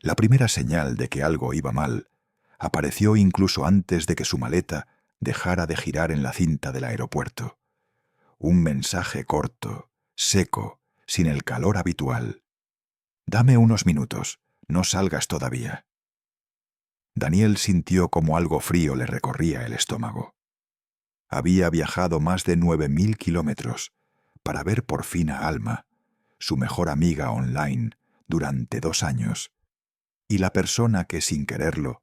La primera señal de que algo iba mal apareció incluso antes de que su maleta dejara de girar en la cinta del aeropuerto. Un mensaje corto, seco, sin el calor habitual. «Dame unos minutos, no salgas todavía». Daniel sintió como algo frío le recorría el estómago. Había viajado más de 9.000 kilómetros para ver por fin a Alma, su mejor amiga online, durante 2 años, y la persona que, sin quererlo,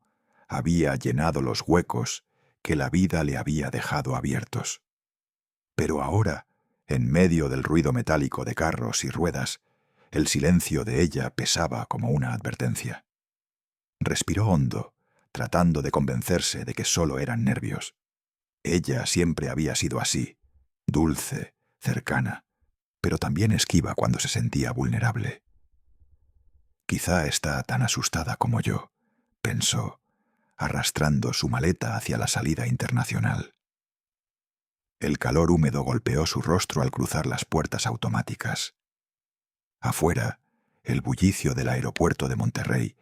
había llenado los huecos que la vida le había dejado abiertos. Pero ahora, en medio del ruido metálico de carros y ruedas, el silencio de ella pesaba como una advertencia. Respiró hondo, tratando de convencerse de que solo eran nervios. Ella siempre había sido así, dulce, cercana, pero también esquiva cuando se sentía vulnerable. «Quizá está tan asustada como yo», pensó, arrastrando su maleta hacia la salida internacional. El calor húmedo golpeó su rostro al cruzar las puertas automáticas. Afuera, el bullicio del aeropuerto de Monterrey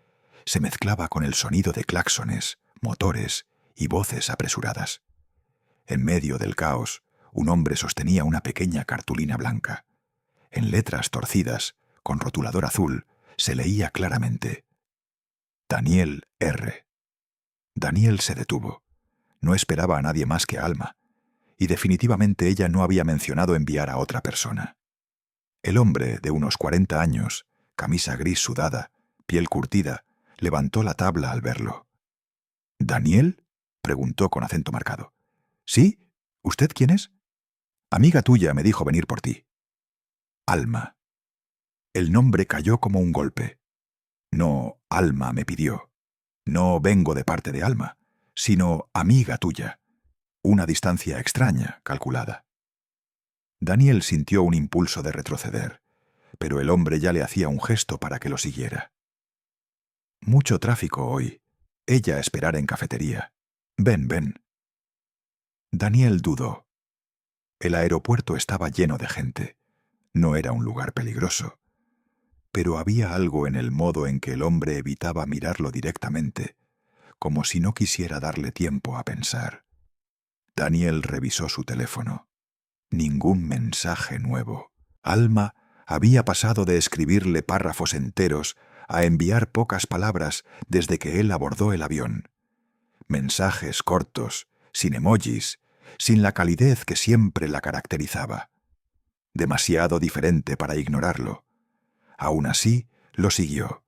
se mezclaba con el sonido de claxones, motores y voces apresuradas. En medio del caos, un hombre sostenía una pequeña cartulina blanca. En letras torcidas, con rotulador azul, se leía claramente: Daniel R. Daniel se detuvo. No esperaba a nadie más que a Alma, y definitivamente ella no había mencionado enviar a otra persona. El hombre, de unos 40 años, camisa gris sudada, piel curtida, levantó la tabla al verlo. «¿Daniel?», preguntó con acento marcado. «¿Sí? ¿Usted quién es?». «Amiga tuya me dijo venir por ti». «Alma». El nombre cayó como un golpe. No, Alma me pidió. No vengo de parte de Alma, sino amiga tuya. Una distancia extraña, calculada. Daniel sintió un impulso de retroceder, pero el hombre ya le hacía un gesto para que lo siguiera. «Mucho tráfico hoy. Ella esperará en cafetería. Ven, ven». Daniel dudó. El aeropuerto estaba lleno de gente. No era un lugar peligroso. Pero había algo en el modo en que el hombre evitaba mirarlo directamente, como si no quisiera darle tiempo a pensar. Daniel revisó su teléfono. Ningún mensaje nuevo. Alma había pasado de escribirle párrafos enteros a enviar pocas palabras desde que él abordó el avión. Mensajes cortos, sin emojis, sin la calidez que siempre la caracterizaba. Demasiado diferente para ignorarlo. Aún así, lo siguió.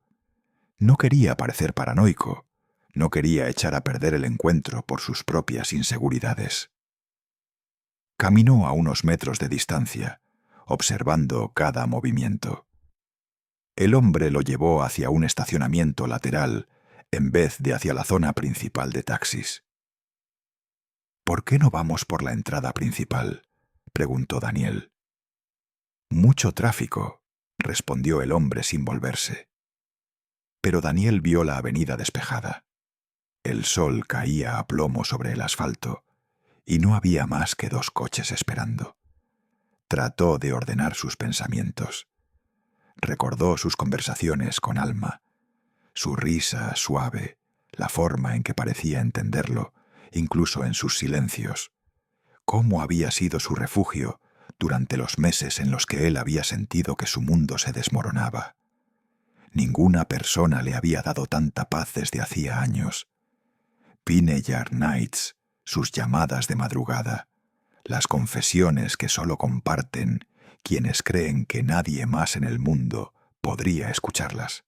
No quería parecer paranoico. No quería echar a perder el encuentro por sus propias inseguridades. Caminó a unos metros de distancia, observando cada movimiento. El hombre lo llevó hacia un estacionamiento lateral en vez de hacia la zona principal de taxis. «¿Por qué no vamos por la entrada principal?», preguntó Daniel. «Mucho tráfico», respondió el hombre sin volverse. Pero Daniel vio la avenida despejada. El sol caía a plomo sobre el asfalto, y no había más que 2 coches esperando. Trató de ordenar sus pensamientos. Recordó sus conversaciones con Alma, su risa suave, la forma en que parecía entenderlo, incluso en sus silencios. Cómo había sido su refugio durante los meses en los que él había sentido que su mundo se desmoronaba. Ninguna persona le había dado tanta paz desde hacía años. Vineyard Nights, sus llamadas de madrugada, las confesiones que solo comparten quienes creen que nadie más en el mundo podría escucharlas.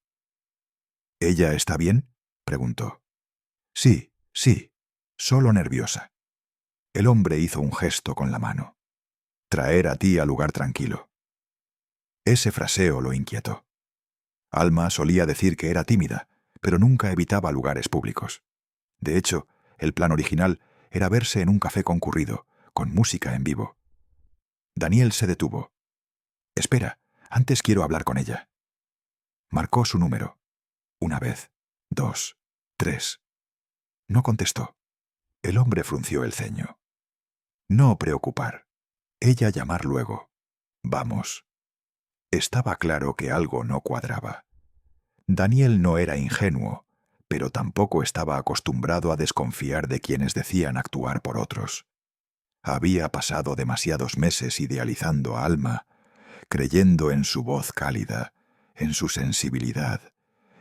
«¿Ella está bien?», preguntó. «Sí, sí, solo nerviosa». El hombre hizo un gesto con la mano. «Traer a ti al lugar tranquilo». Ese fraseo lo inquietó. Alma solía decir que era tímida, pero nunca evitaba lugares públicos. De hecho, el plan original era verse en un café concurrido, con música en vivo. Daniel se detuvo. «Espera, antes quiero hablar con ella». Marcó su número. 1 vez, 2, 3. No contestó. El hombre frunció el ceño. No preocupar. Ella llamar luego. Vamos. Estaba claro que algo no cuadraba. Daniel no era ingenuo, pero tampoco estaba acostumbrado a desconfiar de quienes decían actuar por otros. Había pasado demasiados meses idealizando a Alma, creyendo en su voz cálida, en su sensibilidad,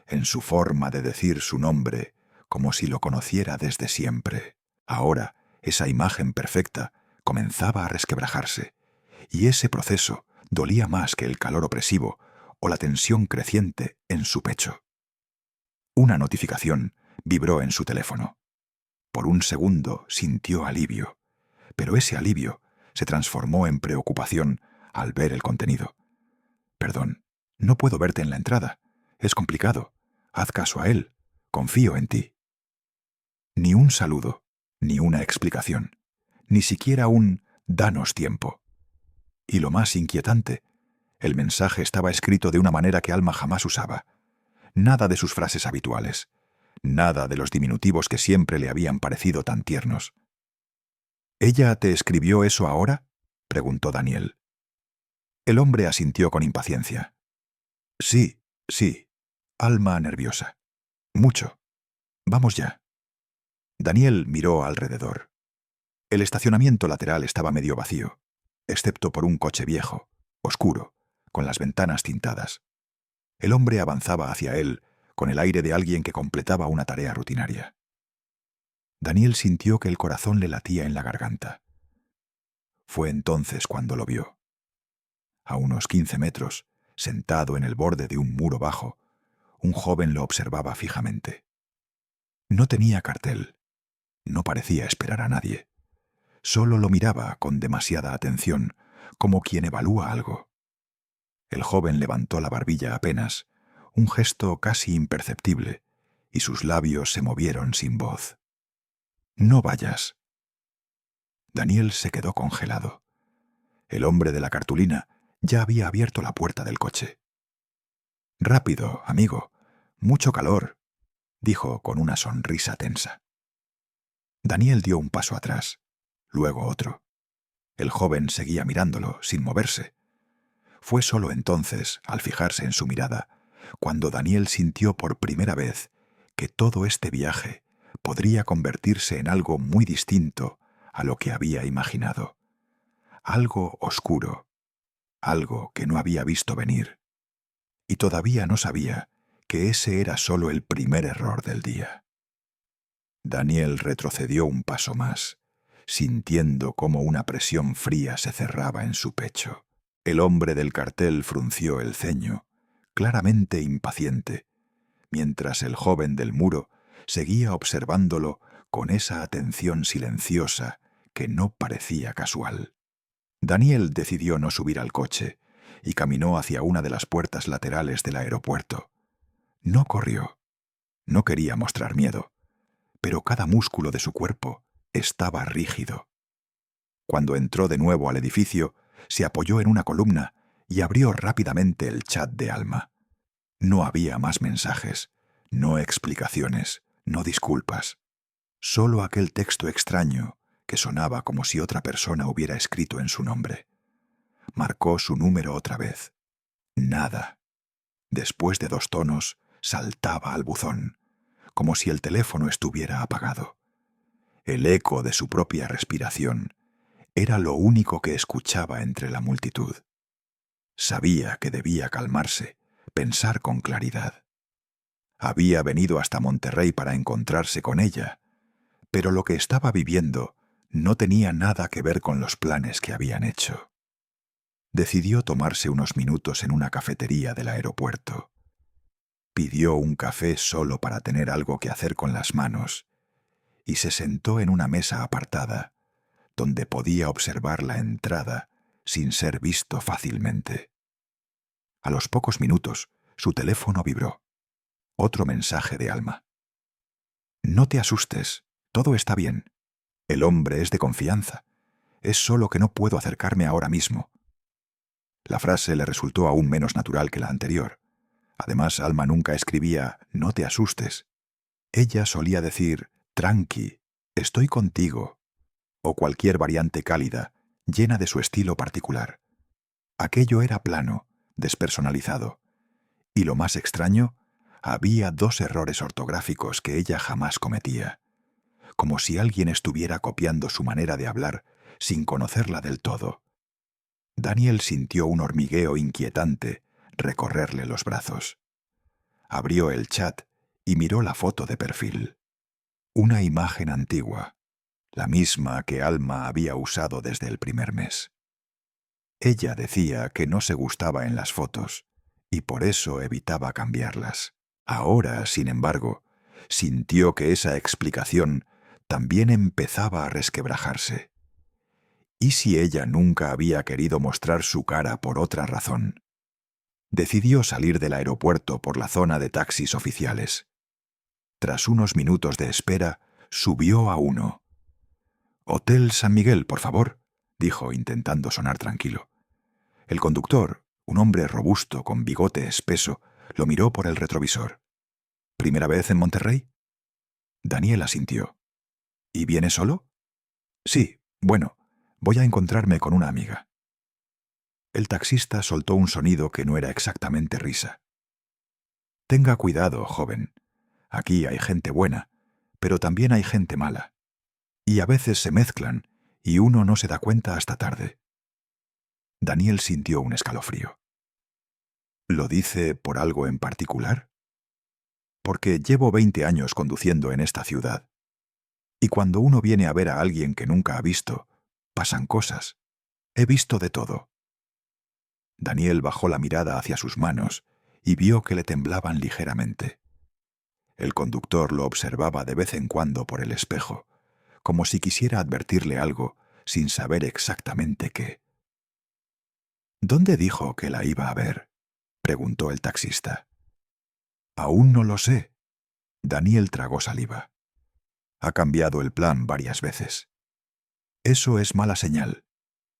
en su forma de decir su nombre, como si lo conociera desde siempre. Ahora, esa imagen perfecta comenzaba a resquebrajarse, y ese proceso dolía más que el calor opresivo o la tensión creciente en su pecho. Una notificación vibró en su teléfono. Por un segundo sintió alivio, pero ese alivio se transformó en preocupación al ver el contenido. «Perdón, no puedo verte en la entrada. Es complicado. Haz caso a él. Confío en ti». Ni un saludo, ni una explicación, ni siquiera un «danos tiempo». Y lo más inquietante, el mensaje estaba escrito de una manera que Alma jamás usaba. Nada de sus frases habituales, nada de los diminutivos que siempre le habían parecido tan tiernos. «¿Ella te escribió eso ahora?», preguntó Daniel. El hombre asintió con impaciencia. «Sí, sí. Alma nerviosa. Mucho. Vamos ya». Daniel miró alrededor. El estacionamiento lateral estaba medio vacío, excepto por un coche viejo, oscuro, con las ventanas tintadas. El hombre avanzaba hacia él con el aire de alguien que completaba una tarea rutinaria. Daniel sintió que el corazón le latía en la garganta. Fue entonces cuando lo vio. A unos 15 metros, sentado en el borde de un muro bajo, un joven lo observaba fijamente. No tenía cartel. No parecía esperar a nadie. Solo lo miraba con demasiada atención, como quien evalúa algo. El joven levantó la barbilla apenas, un gesto casi imperceptible, y sus labios se movieron sin voz. «No vayas». Daniel se quedó congelado. El hombre de la cartulina ya había abierto la puerta del coche. «Rápido, amigo. Mucho calor», dijo con una sonrisa tensa. Daniel dio un paso atrás, luego otro. El joven seguía mirándolo, sin moverse. Fue solo entonces, al fijarse en su mirada, cuando Daniel sintió por primera vez que todo este viaje podría convertirse en algo muy distinto a lo que había imaginado. Algo oscuro, algo que no había visto venir. Y todavía no sabía que ese era solo el primer error del día. Daniel retrocedió un paso más, sintiendo cómo una presión fría se cerraba en su pecho. El hombre del cartel frunció el ceño, claramente impaciente, mientras el joven del muro seguía observándolo con esa atención silenciosa que no parecía casual. Daniel decidió no subir al coche y caminó hacia una de las puertas laterales del aeropuerto. No corrió. No quería mostrar miedo, pero cada músculo de su cuerpo estaba rígido. Cuando entró de nuevo al edificio, se apoyó en una columna y abrió rápidamente el chat de Alma. No había más mensajes, no explicaciones, no disculpas. Solo aquel texto extraño que sonaba como si otra persona hubiera escrito en su nombre. Marcó su número otra vez. Nada. Después de 2 tonos, saltaba al buzón, como si el teléfono estuviera apagado. El eco de su propia respiración era lo único que escuchaba entre la multitud. Sabía que debía calmarse, pensar con claridad. Había venido hasta Monterrey para encontrarse con ella, pero lo que estaba viviendo no tenía nada que ver con los planes que habían hecho. Decidió tomarse unos minutos en una cafetería del aeropuerto. Pidió un café solo para tener algo que hacer con las manos y se sentó en una mesa apartada, donde podía observar la entrada sin ser visto fácilmente. A los pocos minutos, su teléfono vibró. Otro mensaje de Alma. «No te asustes, todo está bien. El hombre es de confianza. Es solo que no puedo acercarme ahora mismo». La frase le resultó aún menos natural que la anterior. Además, Alma nunca escribía «no te asustes». Ella solía decir «tranqui, estoy contigo», o cualquier variante cálida, llena de su estilo particular. Aquello era plano, despersonalizado. Y lo más extraño, Había 2 errores ortográficos que ella jamás cometía, como si alguien estuviera copiando su manera de hablar sin conocerla del todo. Daniel sintió un hormigueo inquietante recorrerle los brazos. Abrió el chat y miró la foto de perfil. Una imagen antigua, la misma que Alma había usado desde el primer mes. Ella decía que no se gustaba en las fotos y por eso evitaba cambiarlas. Ahora, sin embargo, sintió que esa explicación también empezaba a resquebrajarse. ¿Y si ella nunca había querido mostrar su cara por otra razón? Decidió salir del aeropuerto por la zona de taxis oficiales. Tras unos minutos de espera, subió a uno. «Hotel San Miguel, por favor», dijo intentando sonar tranquilo. El conductor, un hombre robusto con bigote espeso, lo miró por el retrovisor. «¿Primera vez en Monterrey?» Daniel asintió. «¿Y viene solo?» «Sí, bueno, voy a encontrarme con una amiga». El taxista soltó un sonido que no era exactamente risa. «Tenga cuidado, joven. Aquí hay gente buena, pero también hay gente mala. Y a veces se mezclan y uno no se da cuenta hasta tarde». Daniel sintió un escalofrío. «¿Lo dice por algo en particular?» «Porque llevo 20 años conduciendo en esta ciudad. Y cuando uno viene a ver a alguien que nunca ha visto, pasan cosas. He visto de todo». Daniel bajó la mirada hacia sus manos y vio que le temblaban ligeramente. El conductor lo observaba de vez en cuando por el espejo, como si quisiera advertirle algo sin saber exactamente qué. «¿Dónde dijo que la iba a ver?», preguntó el taxista. «Aún no lo sé». Daniel tragó saliva. Ha cambiado el plan varias veces. «Eso es mala señal».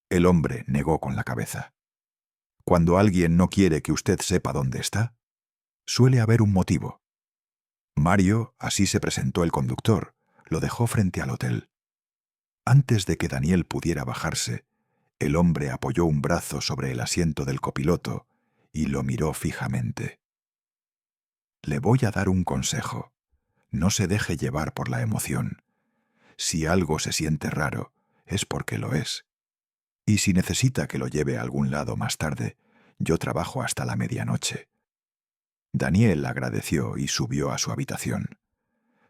El hombre negó con la cabeza. «Cuando alguien no quiere que usted sepa dónde está, suele haber un motivo». Mario, así se presentó el conductor, lo dejó frente al hotel. Antes de que Daniel pudiera bajarse, el hombre apoyó un brazo sobre el asiento del copiloto y lo miró fijamente. «Le voy a dar un consejo. No se deje llevar por la emoción. Si algo se siente raro, es porque lo es. Y si necesita que lo lleve a algún lado más tarde, yo trabajo hasta la medianoche». Daniel agradeció y subió a su habitación.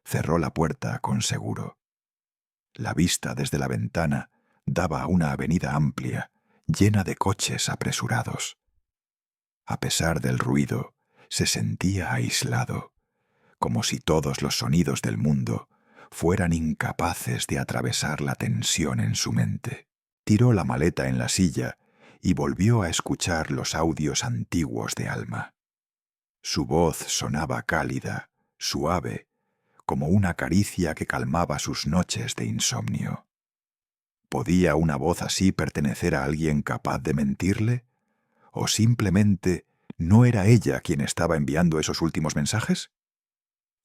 Cerró la puerta con seguro. La vista desde la ventana daba a una avenida amplia, llena de coches apresurados. A pesar del ruido, se sentía aislado, como si todos los sonidos del mundo fueran incapaces de atravesar la tensión en su mente. Tiró la maleta en la silla y volvió a escuchar los audios antiguos de Alma. Su voz sonaba cálida, suave, como una caricia que calmaba sus noches de insomnio. ¿Podía una voz así pertenecer a alguien capaz de mentirle? ¿O simplemente no era ella quien estaba enviando esos últimos mensajes?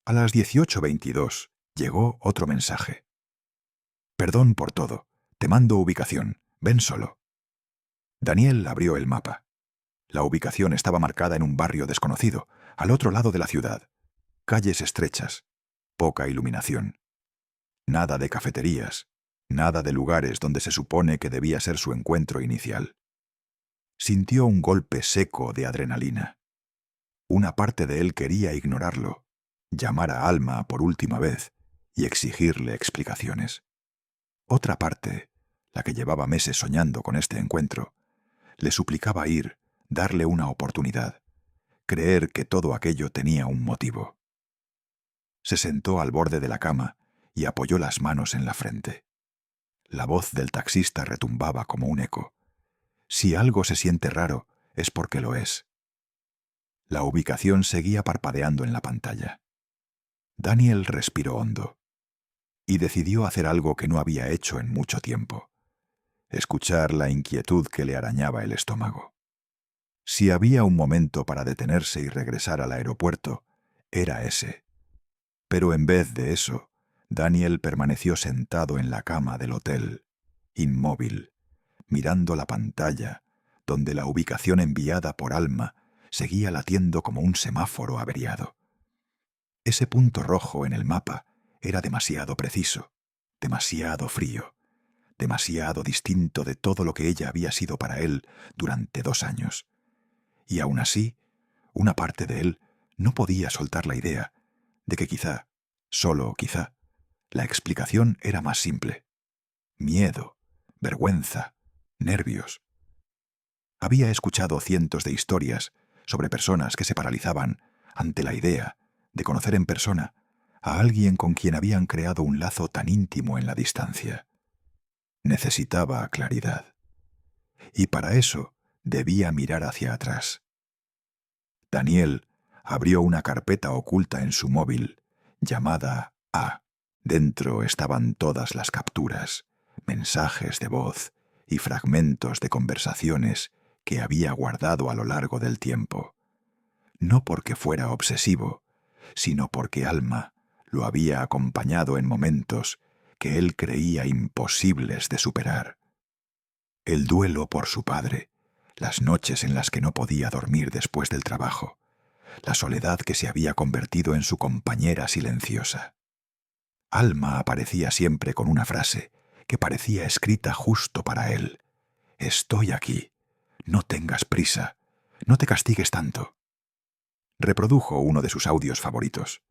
A las 18:22 llegó otro mensaje. «Perdón por todo. Te mando ubicación. Ven solo». Daniel abrió el mapa. La ubicación estaba marcada en un barrio desconocido, al otro lado de la ciudad. Calles estrechas, poca iluminación. Nada de cafeterías, nada de lugares donde se supone que debía ser su encuentro inicial. Sintió un golpe seco de adrenalina. Una parte de él quería ignorarlo, llamar a Alma por última vez y exigirle explicaciones. Otra parte, la que llevaba meses soñando con este encuentro, le suplicaba ir, darle una oportunidad, creer que todo aquello tenía un motivo. Se sentó al borde de la cama y apoyó las manos en la frente. La voz del taxista retumbaba como un eco. Si algo se siente raro, es porque lo es. La ubicación seguía parpadeando en la pantalla. Daniel respiró hondo y decidió hacer algo que no había hecho en mucho tiempo: escuchar la inquietud que le arañaba el estómago. Si había un momento para detenerse y regresar al aeropuerto, era ese. Pero en vez de eso, Daniel permaneció sentado en la cama del hotel, inmóvil, mirando la pantalla, donde la ubicación enviada por Alma seguía latiendo como un semáforo averiado. Ese punto rojo en el mapa era demasiado preciso, demasiado frío, demasiado distinto de todo lo que ella había sido para él durante 2 años. Y aún así, una parte de él no podía soltar la idea de que quizá, solo quizá, la explicación era más simple. Miedo, vergüenza, nervios. Había escuchado cientos de historias sobre personas que se paralizaban ante la idea de conocer en persona a alguien con quien habían creado un lazo tan íntimo en la distancia. Necesitaba claridad. Y para eso debía mirar hacia atrás. Daniel abrió una carpeta oculta en su móvil, llamada A. Dentro estaban todas las capturas, mensajes de voz y fragmentos de conversaciones que había guardado a lo largo del tiempo. No porque fuera obsesivo, sino porque Alma lo había acompañado en momentos que él creía imposibles de superar. El duelo por su padre, las noches en las que no podía dormir después del trabajo, la soledad que se había convertido en su compañera silenciosa. Alma aparecía siempre con una frase que parecía escrita justo para él. «Estoy aquí. No tengas prisa. No te castigues tanto». Reprodujo uno de sus audios favoritos.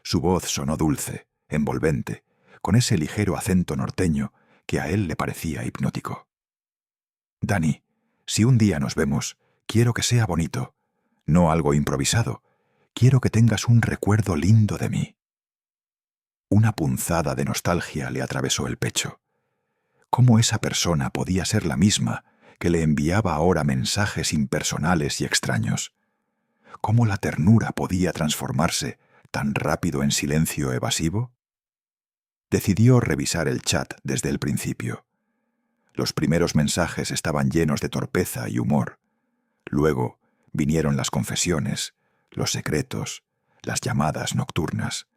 Su voz sonó dulce, envolvente, con ese ligero acento norteño que a él le parecía hipnótico. «Dani, si un día nos vemos, quiero que sea bonito, no algo improvisado. Quiero que tengas un recuerdo lindo de mí». Una punzada de nostalgia le atravesó el pecho. ¿Cómo esa persona podía ser la misma que le enviaba ahora mensajes impersonales y extraños? ¿Cómo la ternura podía transformarse tan rápido en silencio evasivo? Decidió revisar el chat desde el principio. Los primeros mensajes estaban llenos de torpeza y humor. Luego vinieron las confesiones, los secretos, las llamadas nocturnas.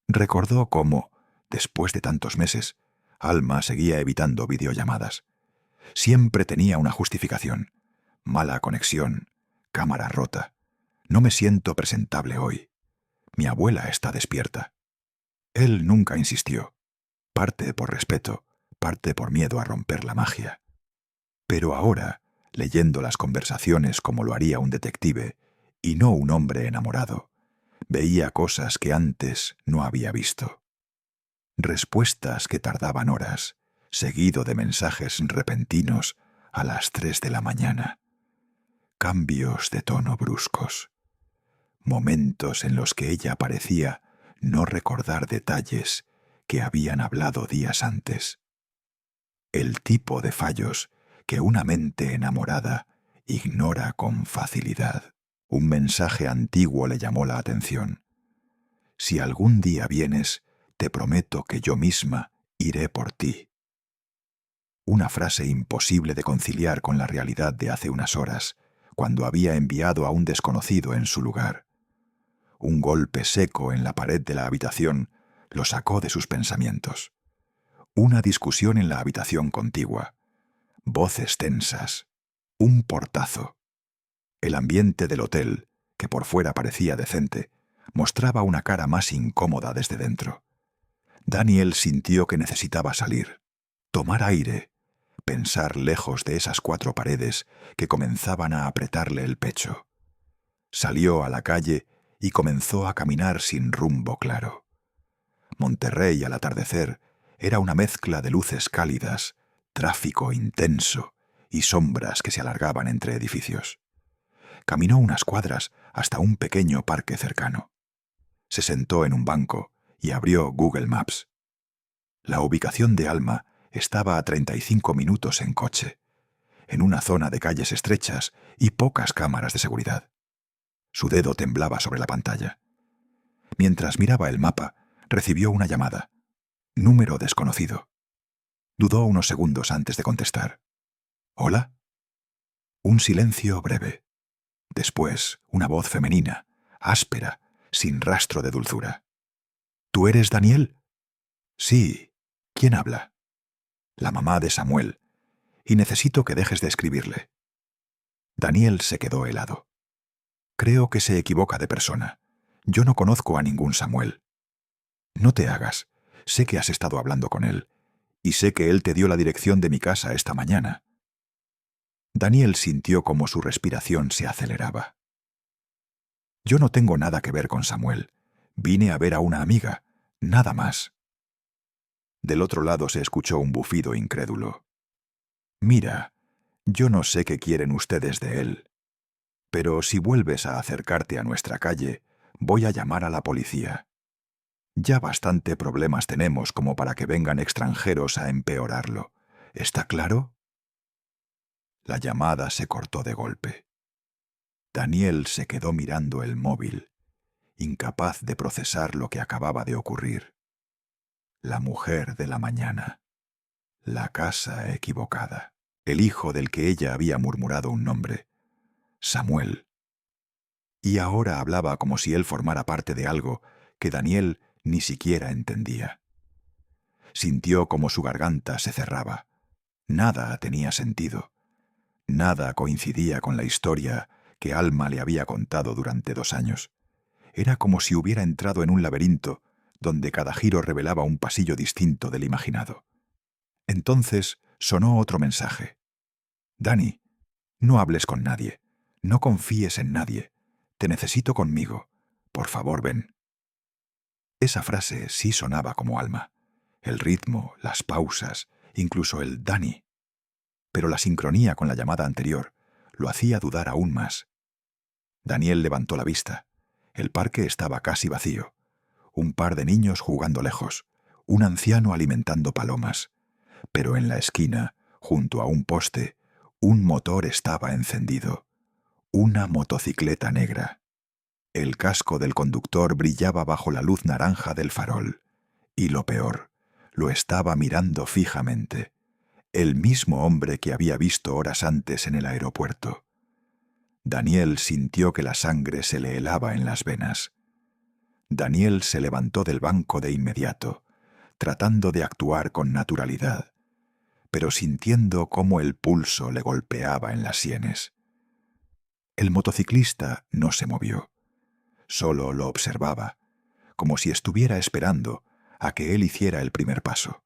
Recordó cómo, después de tantos meses, Alma seguía evitando videollamadas. Siempre tenía una justificación. Mala conexión, cámara rota. No me siento presentable hoy. Mi abuela está despierta. Él nunca insistió, parte por respeto, parte por miedo a romper la magia. Pero ahora, leyendo las conversaciones como lo haría un detective, y no un hombre enamorado, veía cosas que antes no había visto. Respuestas que tardaban horas, seguido de mensajes repentinos a las 3 de la mañana. Cambios de tono bruscos. Momentos en los que ella parecía no recordar detalles que habían hablado días antes. El tipo de fallos que una mente enamorada ignora con facilidad. Un mensaje antiguo le llamó la atención. «Si algún día vienes, te prometo que yo misma iré por ti». Una frase imposible de conciliar con la realidad de hace unas horas, cuando había enviado a un desconocido en su lugar. Un golpe seco en la pared de la habitación lo sacó de sus pensamientos. Una discusión en la habitación contigua. Voces tensas. Un portazo. El ambiente del hotel, que por fuera parecía decente, mostraba una cara más incómoda desde dentro. Daniel sintió que necesitaba salir, tomar aire, pensar lejos de esas 4 paredes que comenzaban a apretarle el pecho. Salió a la calle y comenzó a caminar sin rumbo claro. Monterrey al atardecer era una mezcla de luces cálidas, tráfico intenso y sombras que se alargaban entre edificios. Caminó unas cuadras hasta un pequeño parque cercano. Se sentó en un banco y abrió Google Maps. La ubicación de Alma estaba a 35 minutos en coche, en una zona de calles estrechas y pocas cámaras de seguridad. Su dedo temblaba sobre la pantalla. Mientras miraba el mapa, recibió una llamada. Número desconocido. Dudó unos segundos antes de contestar. ¿Hola? Un silencio breve. Después, una voz femenina, áspera, sin rastro de dulzura. ¿Tú eres Daniel? Sí. ¿Quién habla? La mamá de Samuel. Y necesito que dejes de escribirle. Daniel se quedó helado. Creo que se equivoca de persona. Yo no conozco a ningún Samuel. No te hagas. Sé que has estado hablando con él, y sé que él te dio la dirección de mi casa esta mañana. Daniel sintió como su respiración se aceleraba. Yo no tengo nada que ver con Samuel. Vine a ver a una amiga, nada más. Del otro lado se escuchó un bufido incrédulo. Mira, yo no sé qué quieren ustedes de él, pero si vuelves a acercarte a nuestra calle, voy a llamar a la policía. Ya bastante problemas tenemos como para que vengan extranjeros a empeorarlo. ¿Está claro? La llamada se cortó de golpe. Daniel se quedó mirando el móvil, incapaz de procesar lo que acababa de ocurrir. La mujer de la mañana. La casa equivocada. El hijo del que ella había murmurado un nombre. Samuel. Y ahora hablaba como si él formara parte de algo que Daniel ni siquiera entendía. Sintió como su garganta se cerraba. Nada tenía sentido. Nada coincidía con la historia que Alma le había contado durante 2 años. Era como si hubiera entrado en un laberinto donde cada giro revelaba un pasillo distinto del imaginado. Entonces sonó otro mensaje. Dani, no hables con nadie. No confíes en nadie. Te necesito conmigo. Por favor, ven. Esa frase sí sonaba como Alma. El ritmo, las pausas, incluso el Dani. Pero la sincronía con la llamada anterior lo hacía dudar aún más. Daniel levantó la vista. El parque estaba casi vacío. Un par de niños jugando lejos. Un anciano alimentando palomas. Pero en la esquina, junto a un poste, un motor estaba encendido. Una motocicleta negra. El casco del conductor brillaba bajo la luz naranja del farol. Y lo peor, lo estaba mirando fijamente. El mismo hombre que había visto horas antes en el aeropuerto. Daniel sintió que la sangre se le helaba en las venas. Daniel se levantó del banco de inmediato, tratando de actuar con naturalidad, pero sintiendo cómo el pulso le golpeaba en las sienes. El motociclista no se movió. Solo lo observaba, como si estuviera esperando a que él hiciera el primer paso.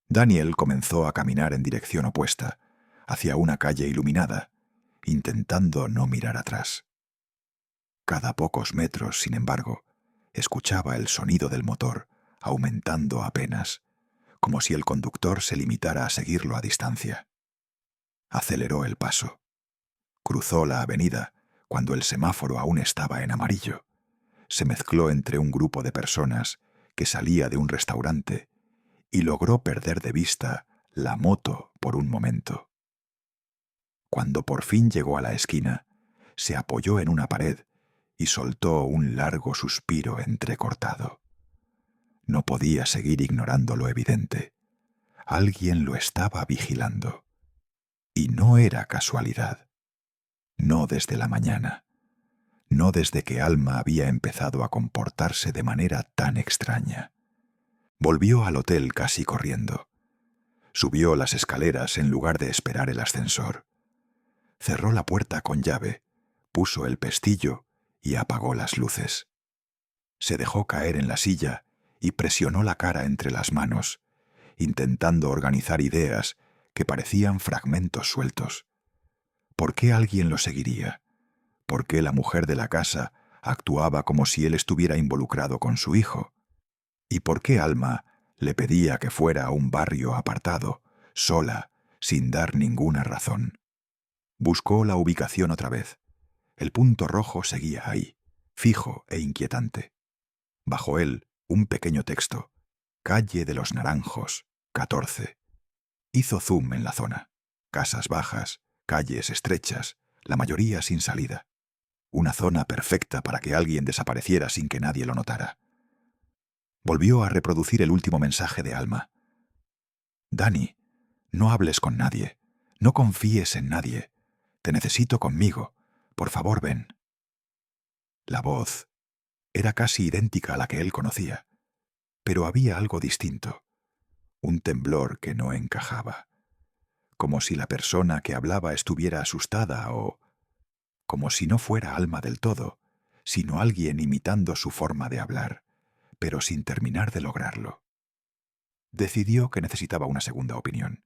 Daniel comenzó a caminar en dirección opuesta, hacia una calle iluminada, intentando no mirar atrás. Cada pocos metros, sin embargo, escuchaba el sonido del motor, aumentando apenas, como si el conductor se limitara a seguirlo a distancia. Aceleró el paso. Cruzó la avenida cuando el semáforo aún estaba en amarillo. Se mezcló entre un grupo de personas que salía de un restaurante y logró perder de vista la moto por un momento. Cuando por fin llegó a la esquina, se apoyó en una pared y soltó un largo suspiro entrecortado. No podía seguir ignorando lo evidente. Alguien lo estaba vigilando. Y no era casualidad. No desde la mañana. No desde que Alma había empezado a comportarse de manera tan extraña. Volvió al hotel casi corriendo. Subió las escaleras en lugar de esperar el ascensor. Cerró la puerta con llave, puso el pestillo y apagó las luces. Se dejó caer en la silla y presionó la cara entre las manos, intentando organizar ideas que parecían fragmentos sueltos. ¿Por qué alguien lo seguiría? ¿Por qué la mujer de la casa actuaba como si él estuviera involucrado con su hijo? ¿Y por qué Alma le pedía que fuera a un barrio apartado, sola, sin dar ninguna razón? Buscó la ubicación otra vez. El punto rojo seguía ahí, fijo e inquietante. Bajo él, un pequeño texto. Calle de los Naranjos, 14. Hizo zoom en la zona. Casas bajas, calles estrechas, la mayoría sin salida. Una zona perfecta para que alguien desapareciera sin que nadie lo notara. Volvió a reproducir el último mensaje de Alma. Dani, no hables con nadie. No confíes en nadie. Te necesito conmigo. Por favor, ven. La voz era casi idéntica a la que él conocía, pero había algo distinto. Un temblor que no encajaba. Como si la persona que hablaba estuviera asustada o como si no fuera Alma del todo, sino alguien imitando su forma de hablar, pero sin terminar de lograrlo. Decidió que necesitaba una segunda opinión.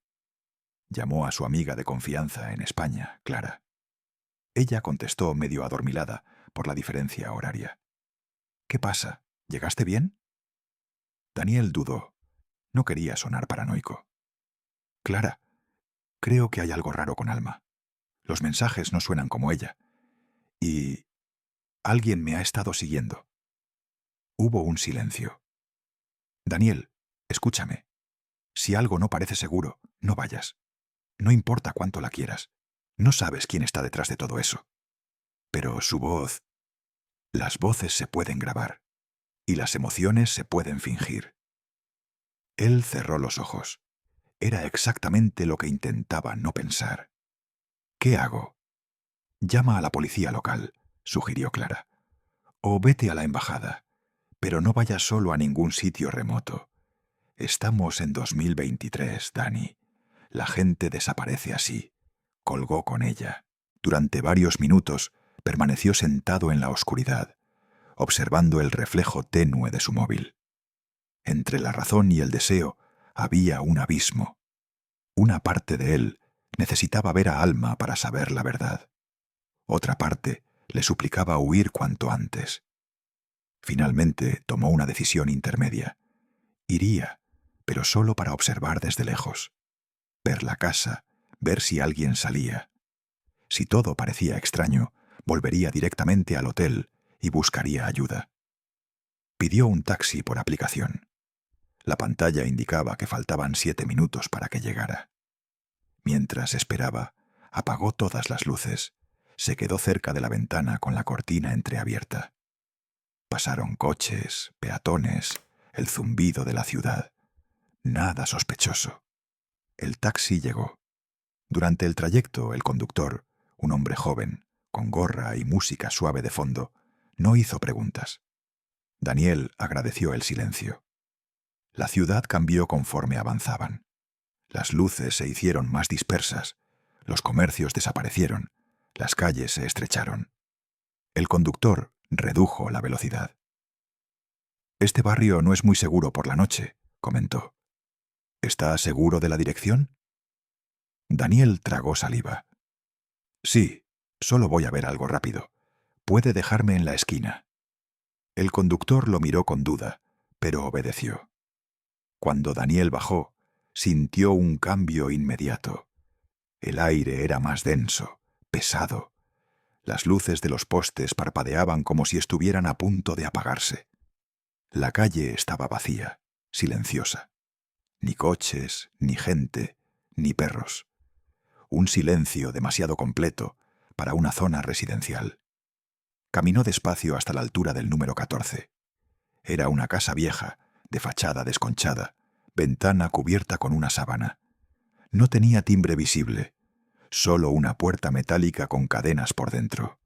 Llamó a su amiga de confianza en España, Clara. Ella contestó medio adormilada por la diferencia horaria. «¿Qué pasa? ¿Llegaste bien?» Daniel dudó. No quería sonar paranoico. «Clara, creo que hay algo raro con Alma. Los mensajes no suenan como ella. Y alguien me ha estado siguiendo». Hubo un silencio. «Daniel, escúchame. Si algo no parece seguro, no vayas. No importa cuánto la quieras. No sabes quién está detrás de todo eso. Pero su voz... Las voces se pueden grabar. Y las emociones se pueden fingir». Él cerró los ojos. Era exactamente lo que intentaba no pensar. «¿Qué hago?» «Llama a la policía local», sugirió Clara. «O vete a la embajada. Pero no vayas solo a ningún sitio remoto. Estamos en 2023, Dani. La gente desaparece así». Colgó con ella. Durante varios minutos permaneció sentado en la oscuridad, observando el reflejo tenue de su móvil. Entre la razón y el deseo había un abismo. Una parte de él necesitaba ver a Alma para saber la verdad. Otra parte le suplicaba huir cuanto antes. Finalmente tomó una decisión intermedia. Iría, pero solo para observar desde lejos. Ver la casa, ver si alguien salía. Si todo parecía extraño, volvería directamente al hotel y buscaría ayuda. Pidió un taxi por aplicación. La pantalla indicaba que faltaban 7 minutos para que llegara. Mientras esperaba, apagó todas las luces. Se quedó cerca de la ventana con la cortina entreabierta. Pasaron coches, peatones, el zumbido de la ciudad. Nada sospechoso. El taxi llegó. Durante el trayecto, el conductor, un hombre joven, con gorra y música suave de fondo, no hizo preguntas. Daniel agradeció el silencio. La ciudad cambió conforme avanzaban. Las luces se hicieron más dispersas, los comercios desaparecieron, las calles se estrecharon. El conductor redujo la velocidad. «Este barrio no es muy seguro por la noche», comentó. «¿Está seguro de la dirección?» Daniel tragó saliva. «Sí, solo voy a ver algo rápido. Puede dejarme en la esquina». El conductor lo miró con duda, pero obedeció. Cuando Daniel bajó, sintió un cambio inmediato. El aire era más denso, pesado. Las luces de los postes parpadeaban como si estuvieran a punto de apagarse. La calle estaba vacía, silenciosa. Ni coches, ni gente, ni perros. Un silencio demasiado completo para una zona residencial. Caminó despacio hasta la altura del número 14. Era una casa vieja, de fachada desconchada, ventana cubierta con una sábana. No tenía timbre visible, solo una puerta metálica con cadenas por dentro.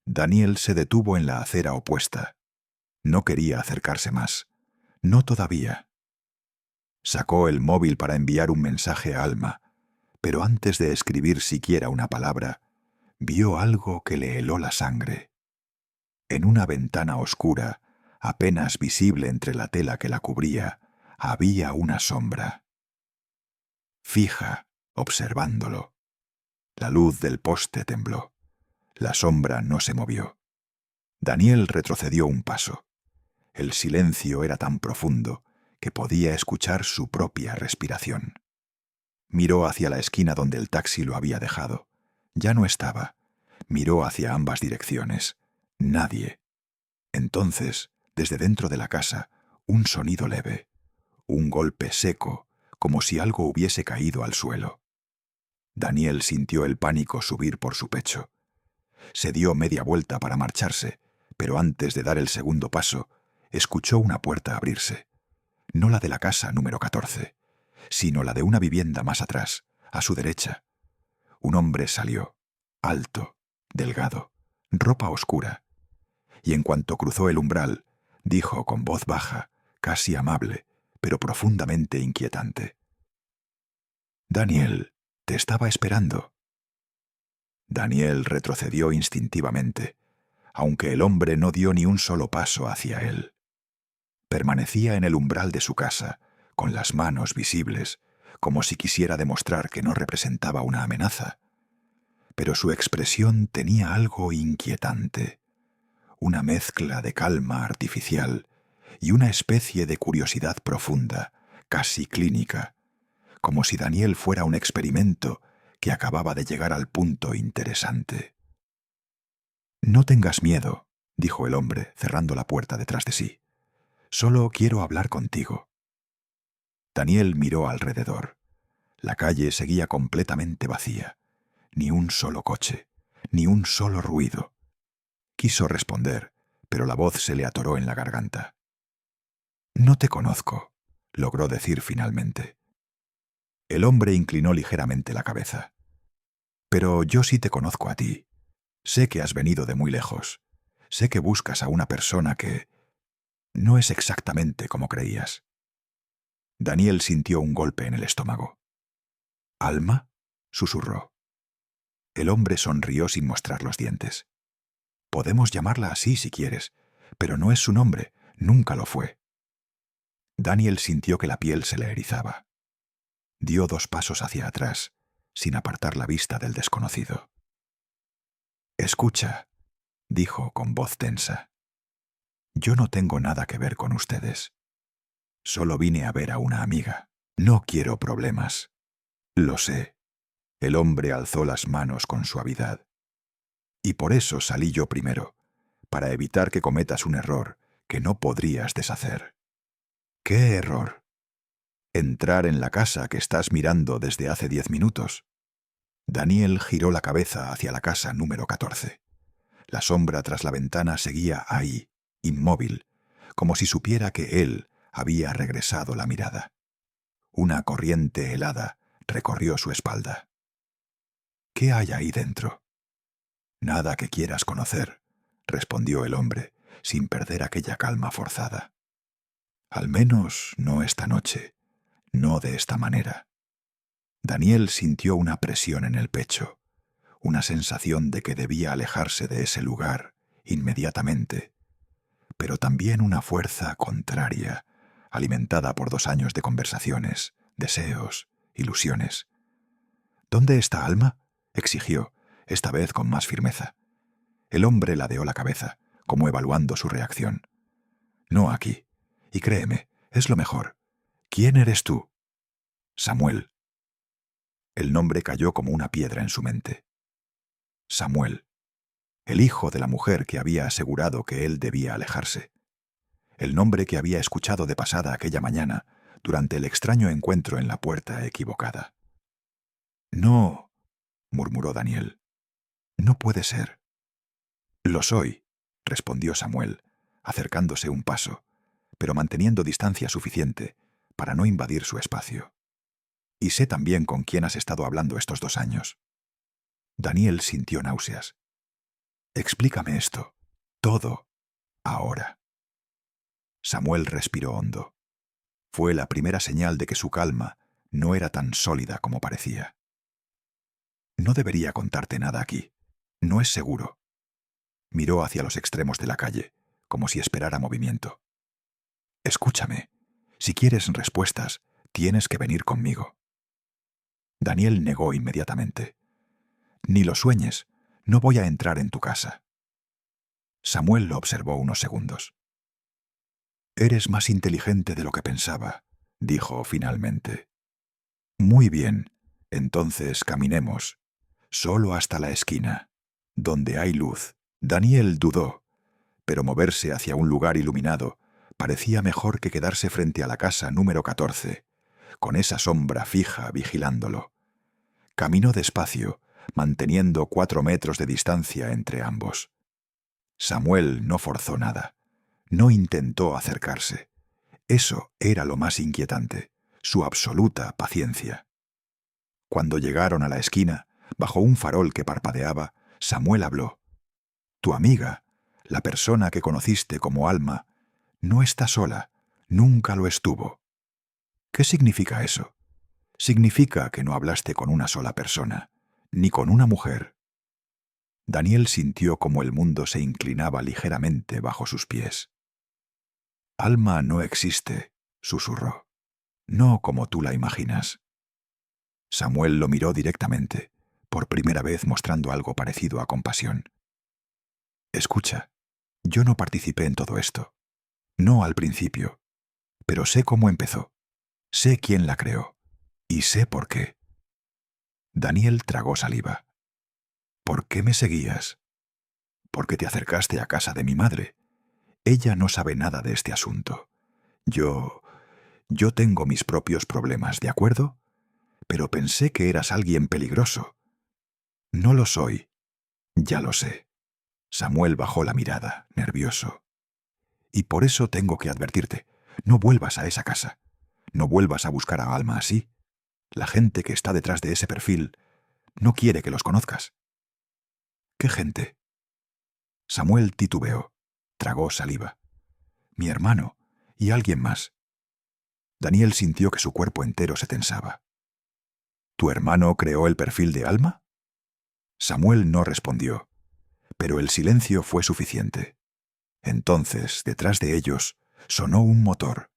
Daniel se detuvo en la acera opuesta. No quería acercarse más. No todavía. Sacó el móvil para enviar un mensaje a Alma, pero antes de escribir siquiera una palabra, vio algo que le heló la sangre. En una ventana oscura, apenas visible entre la tela que la cubría, había una sombra. Fija, observándolo. La luz del poste tembló. La sombra no se movió. Daniel retrocedió un paso. El silencio era tan profundo que podía escuchar su propia respiración. Miró hacia la esquina donde el taxi lo había dejado. Ya no estaba. Miró hacia ambas direcciones. Nadie. Entonces, desde dentro de la casa, un sonido leve. Un golpe seco, como si algo hubiese caído al suelo. Daniel sintió el pánico subir por su pecho. Se dio media vuelta para marcharse, pero antes de dar el segundo paso, escuchó una puerta abrirse. No la de la casa número 14, sino la de una vivienda más atrás, a su derecha. Un hombre salió, alto, delgado, ropa oscura, y en cuanto cruzó el umbral, dijo con voz baja, casi amable, pero profundamente inquietante: «Daniel, te estaba esperando». Daniel retrocedió instintivamente. aunque el hombre no dio ni un solo paso hacia él. Permanecía en el umbral de su casa, con las manos visibles, como si quisiera demostrar que no representaba una amenaza. Pero su expresión tenía algo inquietante, una mezcla de calma artificial y una especie de curiosidad profunda, casi clínica, como si Daniel fuera un experimento que acababa de llegar al punto interesante. «No tengas miedo», dijo el hombre, cerrando la puerta detrás de sí. «Solo quiero hablar contigo». Daniel miró alrededor. La calle seguía completamente vacía. Ni un solo coche, ni un solo ruido. Quiso responder, pero la voz se le atoró en la garganta. «No te conozco», logró decir finalmente. El hombre inclinó ligeramente la cabeza. «Pero yo sí te conozco a ti. Sé que has venido de muy lejos. Sé que buscas a una persona que no es exactamente como creías». Daniel sintió un golpe en el estómago. «¿Alma?», susurró. El hombre sonrió sin mostrar los dientes. «Podemos llamarla así si quieres, pero no es su nombre, nunca lo fue». Daniel sintió que la piel se le erizaba. Dio 2 pasos hacia atrás, sin apartar la vista del desconocido. «Escucha», dijo con voz tensa. «Yo no tengo nada que ver con ustedes. Solo vine a ver a una amiga. No quiero problemas». «Lo sé». El hombre alzó las manos con suavidad. «Y por eso salí yo primero, para evitar que cometas un error que no podrías deshacer». «¿Qué error?» «Entrar en la casa que estás mirando desde hace 10 minutos». Daniel giró la cabeza hacia la casa número 14. La sombra tras la ventana seguía ahí, inmóvil, como si supiera que él había regresado la mirada. Una corriente helada recorrió su espalda. «¿Qué hay ahí dentro?» «Nada que quieras conocer», respondió el hombre, sin perder aquella calma forzada. «Al menos no esta noche, no de esta manera». Daniel sintió una presión en el pecho, una sensación de que debía alejarse de ese lugar inmediatamente, pero también una fuerza contraria, alimentada por 2 años de conversaciones, deseos, ilusiones. «¿Dónde está Alma?», exigió, esta vez con más firmeza. El hombre ladeó la cabeza, como evaluando su reacción. «No aquí. Y créeme, es lo mejor. ¿Quién eres tú?» «Samuel». El nombre cayó como una piedra en su mente. Samuel, el hijo de la mujer que había asegurado que él debía alejarse. El nombre que había escuchado de pasada aquella mañana, durante el extraño encuentro en la puerta equivocada. «No», murmuró Daniel. «No puede ser». «Lo soy», respondió Samuel, acercándose un paso, pero manteniendo distancia suficiente para no invadir su espacio. «Y sé también con quién has estado hablando estos 2 años». Daniel sintió náuseas. «Explícame esto, todo, ahora». Samuel respiró hondo. Fue la primera señal de que su calma no era tan sólida como parecía. «No debería contarte nada aquí. No es seguro». Miró hacia los extremos de la calle, como si esperara movimiento. «Escúchame. Si quieres respuestas, tienes que venir conmigo». Daniel negó inmediatamente. «Ni lo sueñes. No voy a entrar en tu casa». Samuel lo observó unos segundos. «Eres más inteligente de lo que pensaba», dijo finalmente. «Muy bien. Entonces caminemos. Solo hasta la esquina, donde hay luz». Daniel dudó, pero moverse hacia un lugar iluminado parecía mejor que quedarse frente a la casa número 14, con esa sombra fija vigilándolo. Caminó despacio, manteniendo 4 metros de distancia entre ambos. Samuel no forzó nada, no intentó acercarse. Eso era lo más inquietante, su absoluta paciencia. Cuando llegaron a la esquina, bajo un farol que parpadeaba, Samuel habló. «Tu amiga, la persona que conociste como Alma, no está sola, nunca lo estuvo». «¿Qué significa eso?» «Significa que no hablaste con una sola persona, ni con una mujer». Daniel sintió como el mundo se inclinaba ligeramente bajo sus pies. «Alma no existe», susurró. «No como tú la imaginas». Samuel lo miró directamente, por primera vez mostrando algo parecido a compasión. «Escucha, yo no participé en todo esto. No al principio. Pero sé cómo empezó. Sé quién la creó. Y sé por qué». Daniel tragó saliva. «¿Por qué me seguías?» «Porque te acercaste a casa de mi madre. Ella no sabe nada de este asunto. Yo tengo mis propios problemas, ¿de acuerdo? Pero pensé que eras alguien peligroso». «No lo soy. Ya lo sé». Samuel bajó la mirada, nervioso. «Y por eso tengo que advertirte. No vuelvas a esa casa. No vuelvas a buscar a Alma así. La gente que está detrás de ese perfil no quiere que los conozcas». «¿Qué gente?» Samuel titubeó. Tragó saliva. «Mi hermano y alguien más». Daniel sintió que su cuerpo entero se tensaba. «¿Tu hermano creó el perfil de Alma?» Samuel no respondió, pero el silencio fue suficiente. Entonces, detrás de ellos, sonó un motor.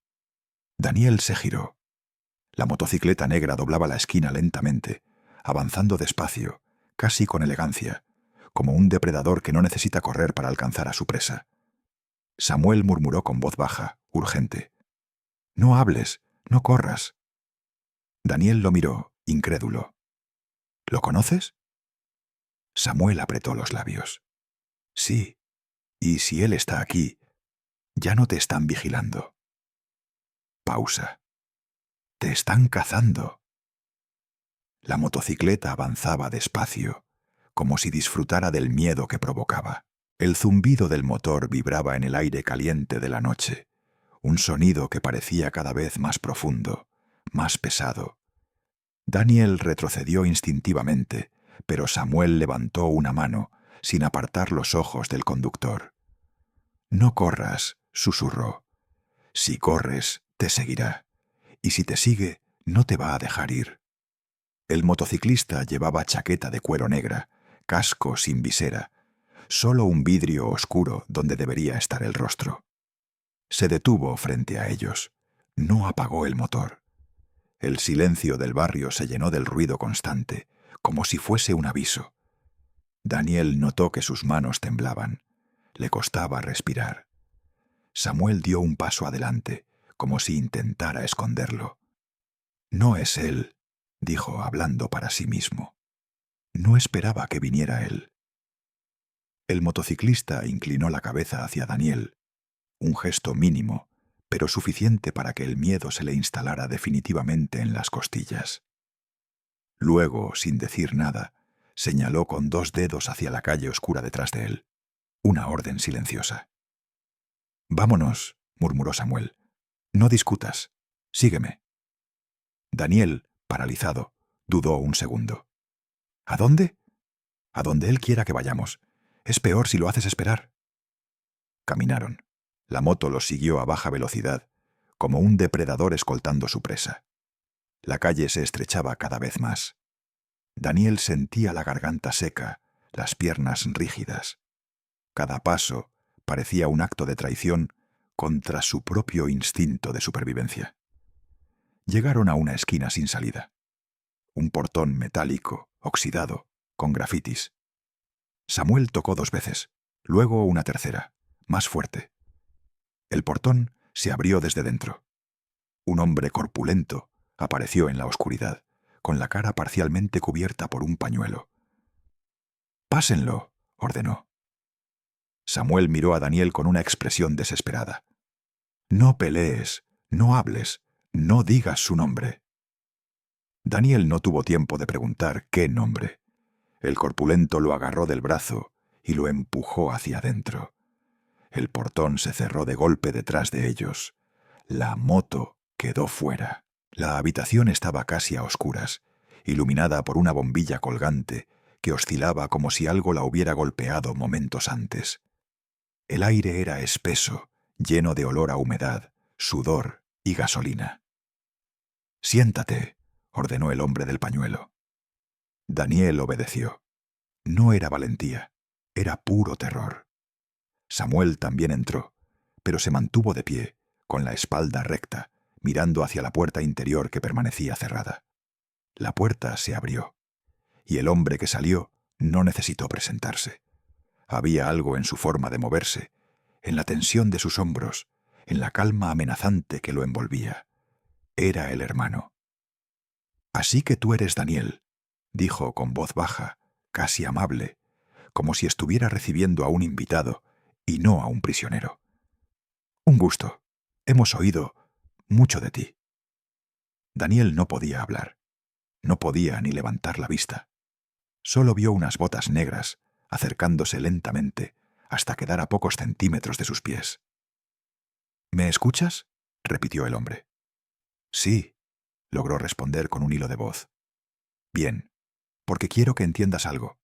Daniel se giró. La motocicleta negra doblaba la esquina lentamente, avanzando despacio, casi con elegancia, como un depredador que no necesita correr para alcanzar a su presa. Samuel murmuró con voz baja, urgente: «No hables, no corras». Daniel lo miró, incrédulo. «¿Lo conoces?» Samuel apretó los labios. «Sí, y si él está aquí, ya no te están vigilando». Pausa. «Te están cazando». La motocicleta avanzaba despacio, como si disfrutara del miedo que provocaba. El zumbido del motor vibraba en el aire caliente de la noche, un sonido que parecía cada vez más profundo, más pesado. Daniel retrocedió instintivamente, pero Samuel levantó una mano, sin apartar los ojos del conductor. «No corras», susurró. «Si corres, te seguirá. Y si te sigue, no te va a dejar ir». El motociclista llevaba chaqueta de cuero negra, casco sin visera, solo un vidrio oscuro donde debería estar el rostro. Se detuvo frente a ellos. No apagó el motor. El silencio del barrio se llenó del ruido constante, como si fuese un aviso. Daniel notó que sus manos temblaban. Le costaba respirar. Samuel dio un paso adelante, como si intentara esconderlo. «No es él», dijo hablando para sí mismo. No esperaba que viniera él. El motociclista inclinó la cabeza hacia Daniel, un gesto mínimo, pero suficiente para que el miedo se le instalara definitivamente en las costillas. Luego, sin decir nada, señaló con 2 dedos hacia la calle oscura detrás de él. Una orden silenciosa. «Vámonos», murmuró Samuel. «No discutas. Sígueme». Daniel, paralizado, dudó un segundo. «¿A dónde?» «A donde él quiera que vayamos. Es peor si lo haces esperar». Caminaron. La moto los siguió a baja velocidad, como un depredador escoltando su presa. La calle se estrechaba cada vez más. Daniel sentía la garganta seca, las piernas rígidas. Cada paso parecía un acto de traición contra su propio instinto de supervivencia. Llegaron a una esquina sin salida. Un portón metálico, oxidado, con grafitis. Samuel tocó 2 veces, luego una tercera, más fuerte. El portón se abrió desde dentro. Un hombre corpulento apareció en la oscuridad, con la cara parcialmente cubierta por un pañuelo. «Pásenlo», ordenó. Samuel miró a Daniel con una expresión desesperada. «No pelees, no hables, no digas su nombre». Daniel no tuvo tiempo de preguntar qué nombre. El corpulento lo agarró del brazo y lo empujó hacia adentro. El portón se cerró de golpe detrás de ellos. La moto quedó fuera. La habitación estaba casi a oscuras, iluminada por una bombilla colgante que oscilaba como si algo la hubiera golpeado momentos antes. El aire era espeso, lleno de olor a humedad, sudor y gasolina. «Siéntate», ordenó el hombre del pañuelo. Daniel obedeció. No era valentía, Era puro terror. Samuel también entró, pero se mantuvo de pie, con la espalda recta, mirando hacia la puerta interior que permanecía cerrada. La puerta se abrió, y el hombre que salió no necesitó presentarse. Había algo en su forma de moverse, en la tensión de sus hombros, en la calma amenazante que lo envolvía. Era el hermano. «Así que tú eres Daniel», dijo con voz baja, casi amable, como si estuviera recibiendo a un invitado y no a un prisionero. «Un gusto. Hemos oído mucho de ti». Daniel no podía hablar. No podía ni levantar la vista. Solo vio unas botas negras, acercándose lentamente, hasta quedar a pocos centímetros de sus pies. «¿Me escuchas?», repitió el hombre. «Sí», logró responder con un hilo de voz. «Bien, porque quiero que entiendas algo».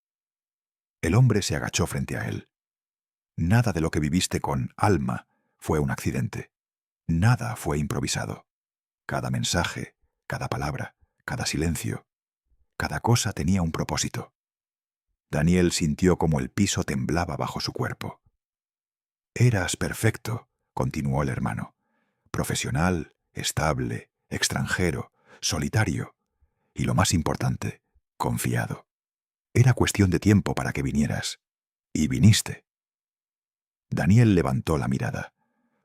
El hombre se agachó frente a él. «Nada de lo que viviste con Alma fue un accidente. Nada fue improvisado. Cada mensaje, cada palabra, cada silencio, cada cosa tenía un propósito». Daniel sintió como el piso temblaba bajo su cuerpo. «Eras perfecto», continuó el hermano. «Profesional, estable, extranjero, solitario y, lo más importante, confiado. Era cuestión de tiempo para que vinieras. Y viniste». Daniel levantó la mirada.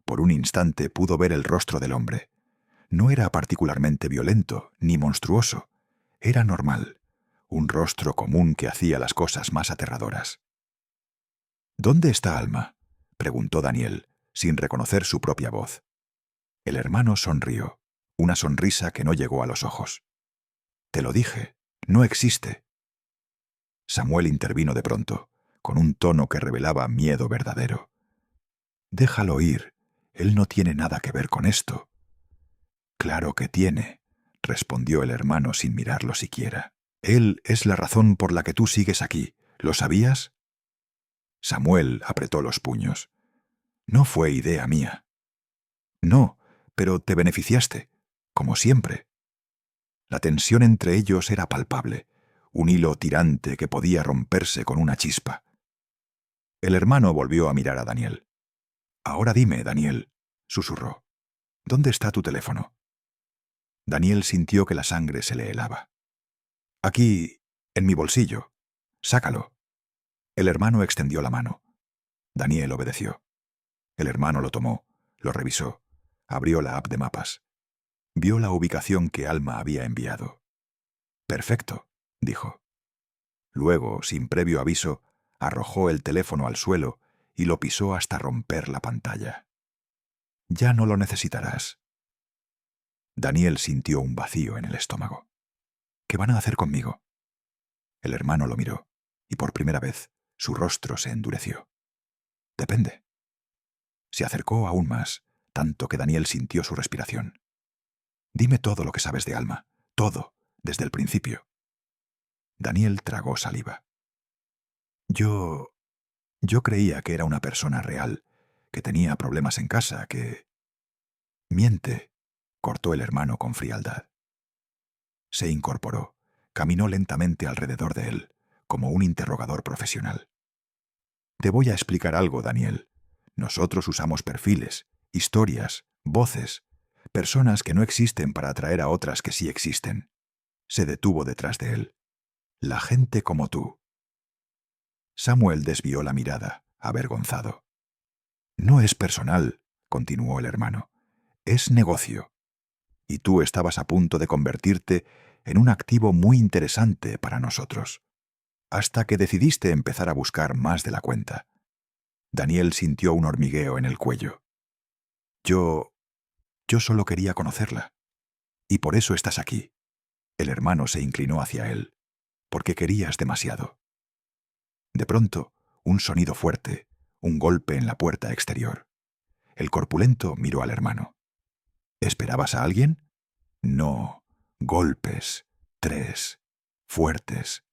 Por un instante pudo ver el rostro del hombre. No era particularmente violento ni monstruoso. Era normal, un rostro común que hacía las cosas más aterradoras. «¿Dónde está Alma?», preguntó Daniel, sin reconocer su propia voz. El hermano sonrió, una sonrisa que no llegó a los ojos. «Te lo dije, no existe». Samuel intervino de pronto, con un tono que revelaba miedo verdadero. «Déjalo ir, él no tiene nada que ver con esto». «Claro que tiene», respondió el hermano sin mirarlo siquiera. «Él es la razón por la que tú sigues aquí. ¿Lo sabías?». Samuel apretó los puños. «No fue idea mía». «No, pero te beneficiaste, como siempre». La tensión entre ellos era palpable, un hilo tirante que podía romperse con una chispa. El hermano volvió a mirar a Daniel. «Ahora dime, Daniel», susurró, «¿dónde está tu teléfono?». Daniel sintió que la sangre se le helaba. «Aquí, en mi bolsillo. Sácalo». El hermano extendió la mano. Daniel obedeció. El hermano lo tomó, lo revisó, abrió la app de mapas. Vio la ubicación que Alma había enviado. «Perfecto», dijo. Luego, sin previo aviso, arrojó el teléfono al suelo y lo pisó hasta romper la pantalla. «Ya no lo necesitarás». Daniel sintió un vacío en el estómago. «¿Qué van a hacer conmigo?». El hermano lo miró, y por primera vez su rostro se endureció. «Depende». Se acercó aún más, tanto que Daniel sintió su respiración. «Dime todo lo que sabes de Alma, todo, desde el principio». Daniel tragó saliva. Yo creía que era una persona real, que tenía problemas en casa, que... «Miente», cortó el hermano con frialdad. Se incorporó, caminó lentamente alrededor de él, como un interrogador profesional. «Te voy a explicar algo, Daniel. Nosotros usamos perfiles, historias, voces, personas que no existen para atraer a otras que sí existen». Se detuvo detrás de él. «La gente como tú». Samuel desvió la mirada, avergonzado. «No es personal», continuó el hermano. «Es negocio. Y tú estabas a punto de convertirte en un activo muy interesante para nosotros. Hasta que decidiste empezar a buscar más de la cuenta». Daniel sintió un hormigueo en el cuello. Yo solo quería conocerla. Y por eso estás aquí». El hermano se inclinó hacia él. «Porque querías demasiado». De pronto, un sonido fuerte, un golpe en la puerta exterior. El corpulento miró al hermano. «¿Esperabas a alguien?». «No, golpes, 3, fuertes».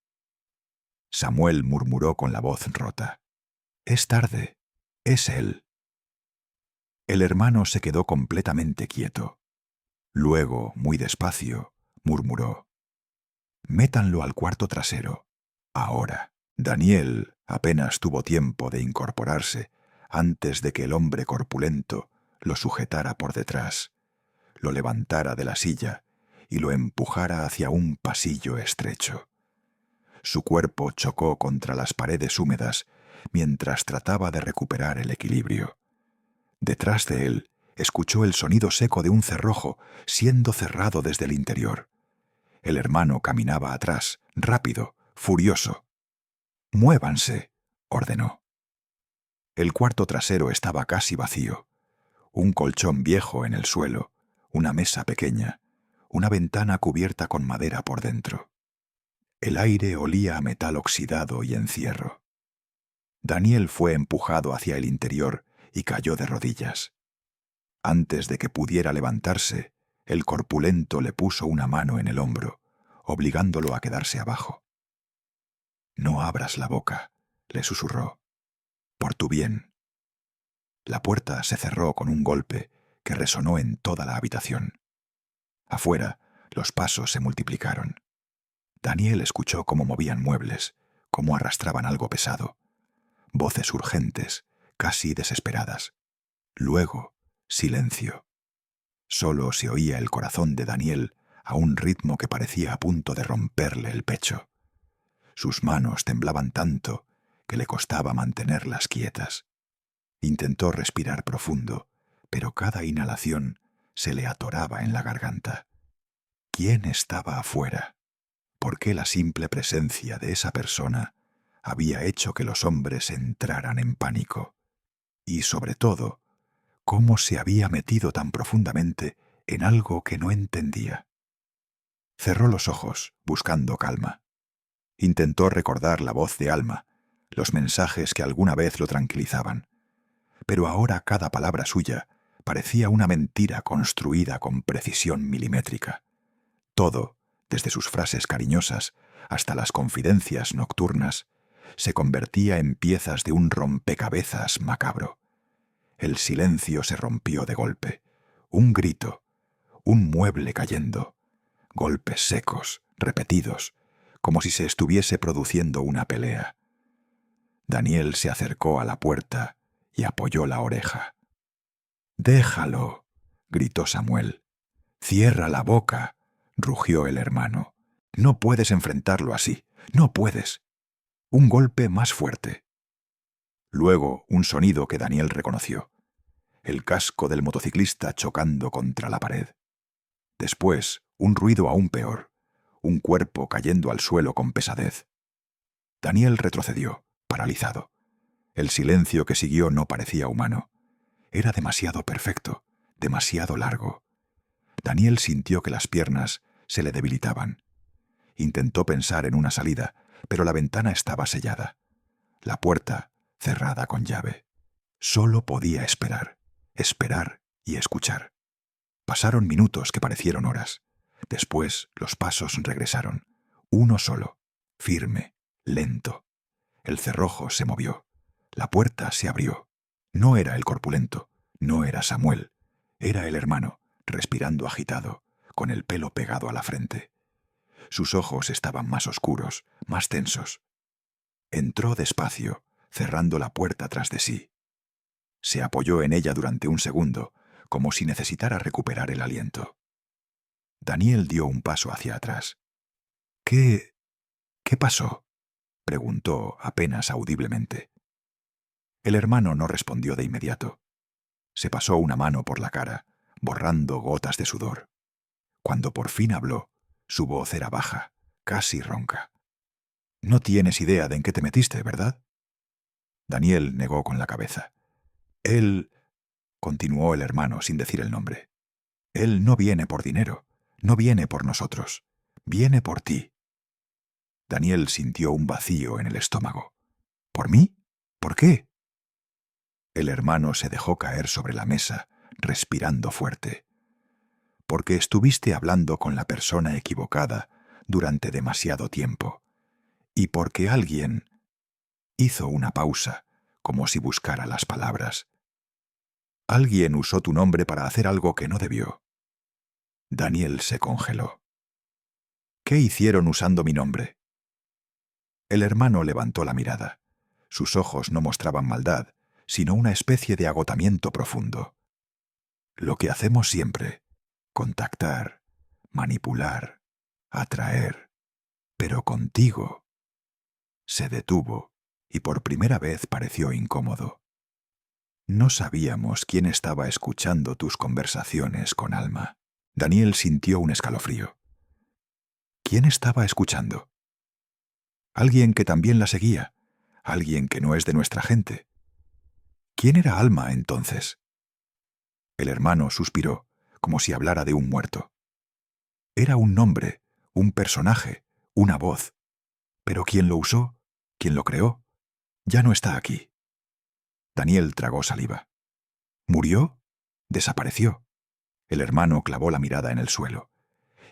Samuel murmuró con la voz rota. «Es tarde, es él». El hermano se quedó completamente quieto. Luego, muy despacio, murmuró: «Métanlo al cuarto trasero, ahora». Daniel apenas tuvo tiempo de incorporarse antes de que el hombre corpulento lo sujetara por detrás, lo levantara de la silla y lo empujara hacia un pasillo estrecho. Su cuerpo chocó contra las paredes húmedas mientras trataba de recuperar el equilibrio. Detrás de él escuchó el sonido seco de un cerrojo siendo cerrado desde el interior. El hermano caminaba atrás, rápido, furioso. «Muévanse», ordenó. El cuarto trasero estaba casi vacío. Un colchón viejo en el suelo, una mesa pequeña, una ventana cubierta con madera por dentro. El aire olía a metal oxidado y encierro. Daniel fue empujado hacia el interior y cayó de rodillas. Antes de que pudiera levantarse, el corpulento le puso una mano en el hombro, obligándolo a quedarse abajo. «No abras la boca», le susurró. «Por tu bien». La puerta se cerró con un golpe que resonó en toda la habitación. Afuera, los pasos se multiplicaron. Daniel escuchó cómo movían muebles, cómo arrastraban algo pesado. Voces urgentes, casi desesperadas. Luego, silencio. Solo se oía el corazón de Daniel a un ritmo que parecía a punto de romperle el pecho. Sus manos temblaban tanto que le costaba mantenerlas quietas. Intentó respirar profundo, pero cada inhalación se le atoraba en la garganta. ¿Quién estaba afuera? ¿Por qué la simple presencia de esa persona había hecho que los hombres entraran en pánico? Y, sobre todo, ¿cómo se había metido tan profundamente en algo que no entendía? Cerró los ojos, buscando calma. Intentó recordar la voz de Alma, los mensajes que alguna vez lo tranquilizaban. Pero ahora cada palabra suya parecía una mentira construida con precisión milimétrica. Todo, desde sus frases cariñosas hasta las confidencias nocturnas, se convertía en piezas de un rompecabezas macabro. El silencio se rompió de golpe. Un grito, un mueble cayendo, golpes secos, repetidos, como si se estuviese produciendo una pelea. Daniel se acercó a la puerta y apoyó la oreja. «Déjalo», gritó Samuel. «Cierra la boca», rugió el hermano. «No puedes enfrentarlo así, no puedes». Un golpe más fuerte. Luego un sonido que Daniel reconoció. El casco del motociclista chocando contra la pared. Después, un ruido aún peor. Un cuerpo cayendo al suelo con pesadez. Daniel retrocedió, paralizado. El silencio que siguió no parecía humano. Era demasiado perfecto, demasiado largo. Daniel sintió que las piernas se le debilitaban. Intentó pensar en una salida, pero la ventana estaba sellada. La puerta cerrada con llave. Solo podía esperar, esperar y escuchar. Pasaron minutos que parecieron horas. Después los pasos regresaron. Uno solo, firme, lento. El cerrojo se movió. La puerta se abrió. No era el corpulento, no era Samuel. Era el hermano, respirando agitado, con el pelo pegado a la frente. Sus ojos estaban más oscuros, más tensos. Entró despacio, cerrando la puerta tras de sí. Se apoyó en ella durante un segundo, como si necesitara recuperar el aliento. Daniel dio un paso hacia atrás. «¿Qué pasó?», preguntó apenas audiblemente. El hermano no respondió de inmediato. Se pasó una mano por la cara, borrando gotas de sudor. Cuando por fin habló, su voz era baja, casi ronca. «No tienes idea de en qué te metiste, ¿verdad?». Daniel negó con la cabeza. «Él», continuó el hermano sin decir el nombre, «él no viene por dinero, no viene por nosotros, viene por ti». Daniel sintió un vacío en el estómago. «¿Por mí? ¿Por qué?». El hermano se dejó caer sobre la mesa, respirando fuerte. «Porque estuviste hablando con la persona equivocada durante demasiado tiempo. Y porque alguien…». Hizo una pausa, como si buscara las palabras. «Alguien usó tu nombre para hacer algo que no debió». Daniel se congeló. «¿Qué hicieron usando mi nombre?». El hermano levantó la mirada. Sus ojos no mostraban maldad, sino una especie de agotamiento profundo. Lo que hacemos siempre: contactar, manipular, atraer. Pero contigo. Se detuvo y por primera vez pareció incómodo. No sabíamos quién estaba escuchando tus conversaciones con Alma. Daniel sintió un escalofrío. ¿Quién estaba escuchando? Alguien que también la seguía, alguien que no es de nuestra gente. ¿Quién era Alma entonces? El hermano suspiró, como si hablara de un muerto. Era un nombre, un personaje, una voz. Pero ¿quién lo usó? ¿Quién lo creó? Ya no está aquí. Daniel tragó saliva. ¿Murió? ¿Desapareció? El hermano clavó la mirada en el suelo.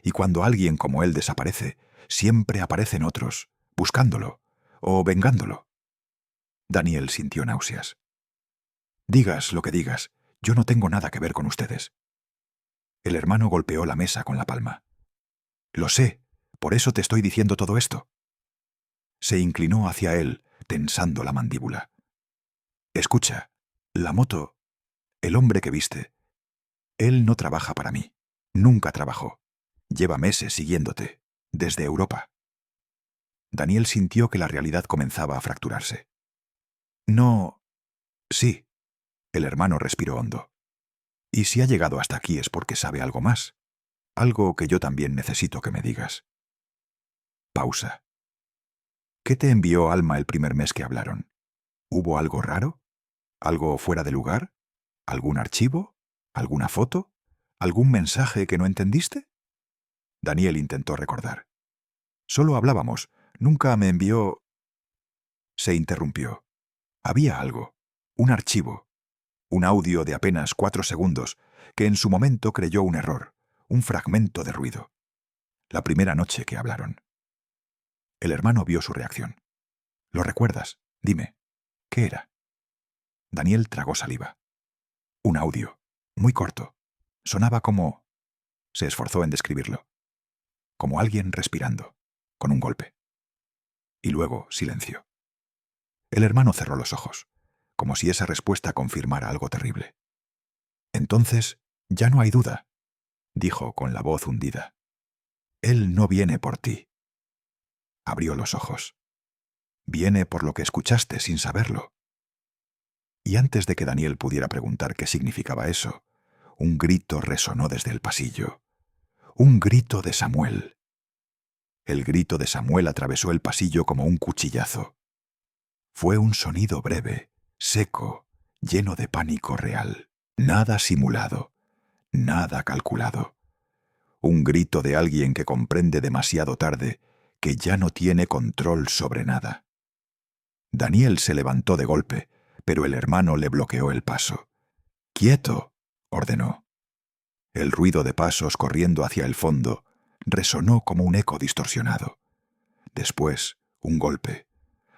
Y cuando alguien como él desaparece, siempre aparecen otros, buscándolo o vengándolo. Daniel sintió náuseas. Digas lo que digas, yo no tengo nada que ver con ustedes. El hermano golpeó la mesa con la palma. Lo sé, por eso te estoy diciendo todo esto. Se inclinó hacia él, tensando la mandíbula. Escucha, la moto, el hombre que viste, él no trabaja para mí. Nunca trabajó. Lleva meses siguiéndote, desde Europa. Daniel sintió que la realidad comenzaba a fracturarse. No. Sí. El hermano respiró hondo. Y si ha llegado hasta aquí es porque sabe algo más. Algo que yo también necesito que me digas. Pausa. ¿Qué te envió Alma el primer mes que hablaron? ¿Hubo algo raro? ¿Algo fuera de lugar? ¿Algún archivo? ¿Alguna foto? ¿Algún mensaje que no entendiste? Daniel intentó recordar. Solo hablábamos. Nunca me envió... Se interrumpió. Había algo. Un archivo. Un audio de apenas 4 segundos que en su momento creyó un error, un fragmento de ruido. La primera noche que hablaron. El hermano vio su reacción. ¿Lo recuerdas? Dime. ¿Qué era? Daniel tragó saliva. Un audio. Muy corto. Sonaba como... Se esforzó en describirlo. Como alguien respirando, con un golpe. Y luego silencio. El hermano cerró los ojos, como si esa respuesta confirmara algo terrible. Entonces, ya no hay duda, dijo con la voz hundida. Él no viene por ti. Abrió los ojos. Viene por lo que escuchaste sin saberlo. Y antes de que Daniel pudiera preguntar qué significaba eso, un grito resonó desde el pasillo. Un grito de Samuel. El grito de Samuel atravesó el pasillo como un cuchillazo. Fue un sonido breve, seco, lleno de pánico real. Nada simulado, nada calculado. Un grito de alguien que comprende demasiado tarde que ya no tiene control sobre nada. Daniel se levantó de golpe, pero el hermano le bloqueó el paso. «¡Quieto!», ordenó. El ruido de pasos corriendo hacia el fondo resonó como un eco distorsionado. Después, un golpe,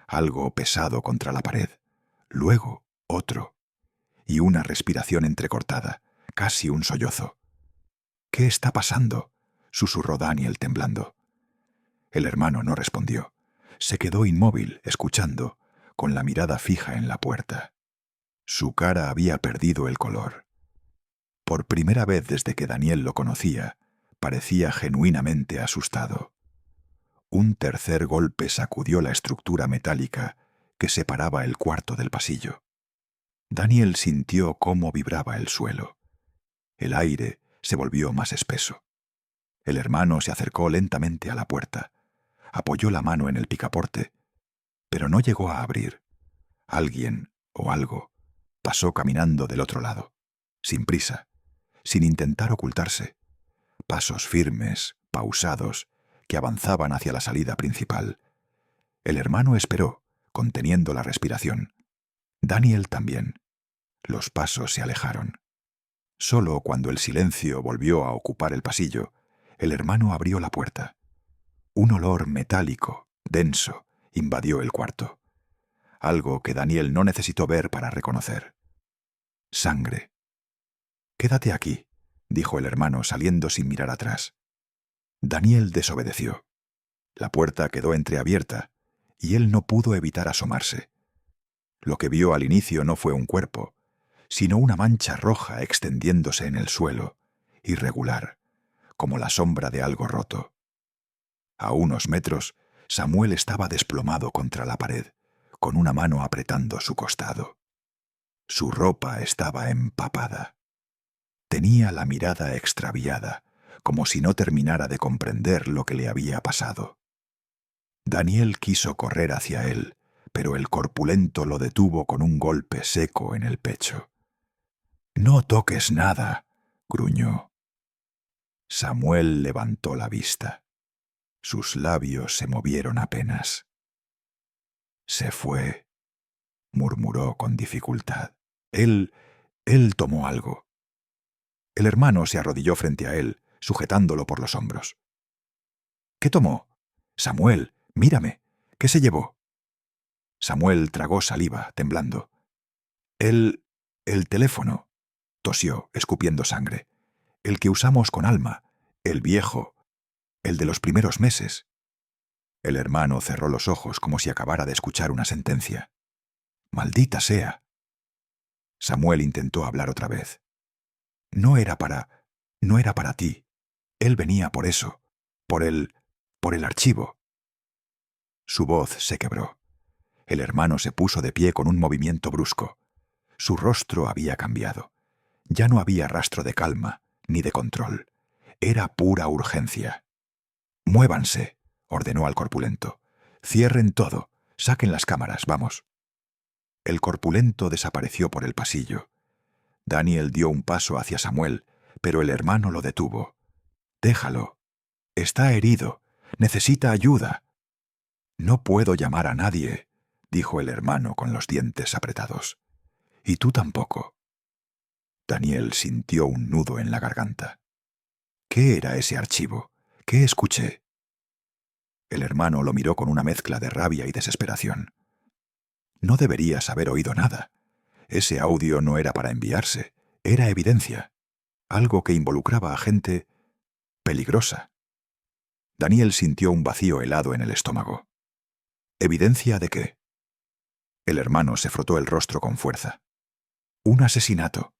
algo pesado contra la pared. Luego, otro. Y una respiración entrecortada, casi un sollozo. «¿Qué está pasando?», susurró Daniel temblando. El hermano no respondió. Se quedó inmóvil, escuchando, con la mirada fija en la puerta. Su cara había perdido el color. Por primera vez desde que Daniel lo conocía, parecía genuinamente asustado. Un tercer golpe sacudió la estructura metálica que separaba el cuarto del pasillo. Daniel sintió cómo vibraba el suelo. El aire se volvió más espeso. El hermano se acercó lentamente a la puerta, apoyó la mano en el picaporte, pero no llegó a abrir. Alguien o algo pasó caminando del otro lado, sin prisa, sin intentar ocultarse. Pasos firmes, pausados, que avanzaban hacia la salida principal. El hermano esperó, conteniendo la respiración. Daniel también. Los pasos se alejaron. Solo cuando el silencio volvió a ocupar el pasillo, el hermano abrió la puerta. Un olor metálico, denso, invadió el cuarto. Algo que Daniel no necesitó ver para reconocer. Sangre. «Quédate aquí», dijo el hermano saliendo sin mirar atrás. Daniel desobedeció. La puerta quedó entreabierta, y él no pudo evitar asomarse. Lo que vio al inicio no fue un cuerpo, sino una mancha roja extendiéndose en el suelo, irregular, como la sombra de algo roto. A unos metros, Samuel estaba desplomado contra la pared, con una mano apretando su costado. Su ropa estaba empapada. Tenía la mirada extraviada, como si no terminara de comprender lo que le había pasado. Daniel quiso correr hacia él, pero el corpulento lo detuvo con un golpe seco en el pecho. «No toques nada», gruñó. Samuel levantó la vista. Sus labios se movieron apenas. «Se fue», murmuró con dificultad. Él tomó algo. El hermano se arrodilló frente a él, sujetándolo por los hombros. «¿Qué tomó? Samuel, mírame. ¿Qué se llevó?» Samuel tragó saliva, temblando. El teléfono», tosió, escupiendo sangre. «El que usamos con Alma, el viejo, el de los primeros meses». El hermano cerró los ojos como si acabara de escuchar una sentencia. «Maldita sea». Samuel intentó hablar otra vez. No era para ti. Él venía por eso, por el archivo». Su voz se quebró. El hermano se puso de pie con un movimiento brusco. Su rostro había cambiado. Ya no había rastro de calma, ni de control. Era pura urgencia. «Muévanse», ordenó al corpulento. «Cierren todo. Saquen las cámaras, vamos». El corpulento desapareció por el pasillo. Daniel dio un paso hacia Samuel, pero el hermano lo detuvo. «Déjalo. Está herido. Necesita ayuda». «No puedo llamar a nadie», dijo el hermano con los dientes apretados. «Y tú tampoco». Daniel sintió un nudo en la garganta. ¿Qué era ese archivo? ¿Qué escuché? El hermano lo miró con una mezcla de rabia y desesperación. No deberías haber oído nada. Ese audio no era para enviarse. Era evidencia. Algo que involucraba a gente peligrosa. Daniel sintió un vacío helado en el estómago. ¿Evidencia de qué? El hermano se frotó el rostro con fuerza. Un asesinato.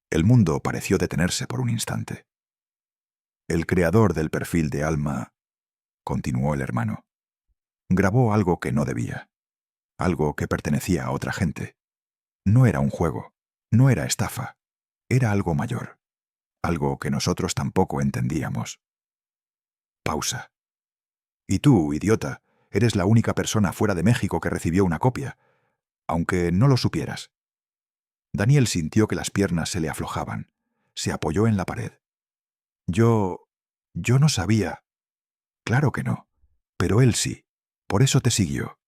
El mundo pareció detenerse por un instante. El creador del perfil de Alma, continuó el hermano, grabó algo que no debía, algo que pertenecía a otra gente. No era un juego, no era estafa, era algo mayor, algo que nosotros tampoco entendíamos. Pausa. Y tú, idiota, eres la única persona fuera de México que recibió una copia, aunque no lo supieras. Daniel sintió que las piernas se le aflojaban. Se apoyó en la pared. Yo no sabía. Claro que no. Pero él sí. Por eso te siguió.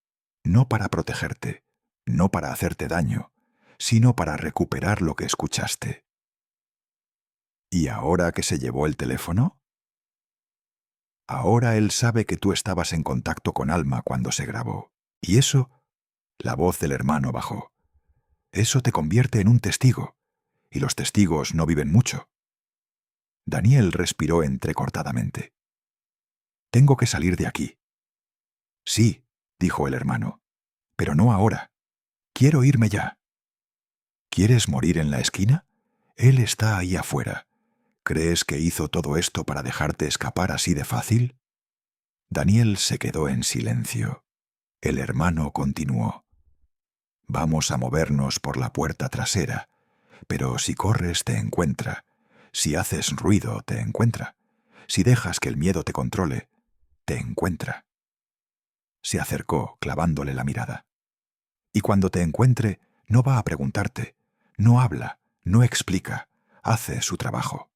No para protegerte, no para hacerte daño, sino para recuperar lo que escuchaste. ¿Y ahora que se llevó el teléfono? Ahora él sabe que tú estabas en contacto con Alma cuando se grabó. ¿Y eso? La voz del hermano bajó. Eso te convierte en un testigo, y los testigos no viven mucho. Daniel respiró entrecortadamente. Tengo que salir de aquí. Sí, dijo el hermano, pero no ahora. Quiero irme ya. ¿Quieres morir en la esquina? Él está ahí afuera. ¿Crees que hizo todo esto para dejarte escapar así de fácil? Daniel se quedó en silencio. El hermano continuó. Vamos a movernos por la puerta trasera, pero si corres te encuentra, si haces ruido te encuentra, si dejas que el miedo te controle, te encuentra. Se acercó, clavándole la mirada. Y cuando te encuentre, no va a preguntarte, no habla, no explica, hace su trabajo.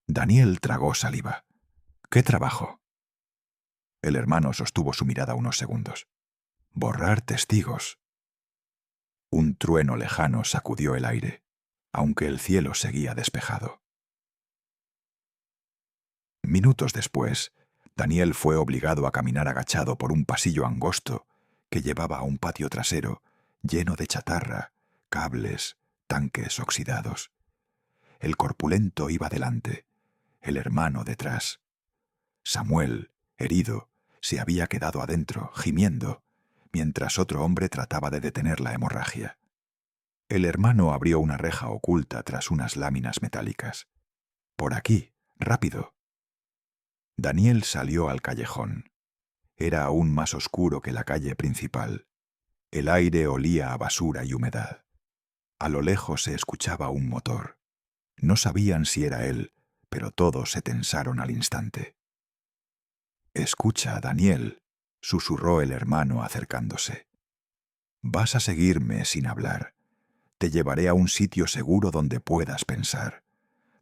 Daniel tragó saliva. ¿Qué trabajo? El hermano sostuvo su mirada unos segundos. Borrar testigos. Un trueno lejano sacudió el aire, aunque el cielo seguía despejado. Minutos después, Daniel fue obligado a caminar agachado por un pasillo angosto que llevaba a un patio trasero lleno de chatarra, cables, tanques oxidados. El corpulento iba delante, el hermano detrás. Samuel, herido, Se había quedado adentro, gimiendo, mientras otro hombre trataba de detener la hemorragia. El hermano abrió una reja oculta tras unas láminas metálicas. «Por aquí, rápido». Daniel salió al callejón. Era aún más oscuro que la calle principal. El aire olía a basura y humedad. A lo lejos se escuchaba un motor. No sabían si era él, pero todos se tensaron al instante. «Escucha, Daniel», susurró el hermano acercándose. «Vas a seguirme sin hablar. Te llevaré a un sitio seguro donde puedas pensar,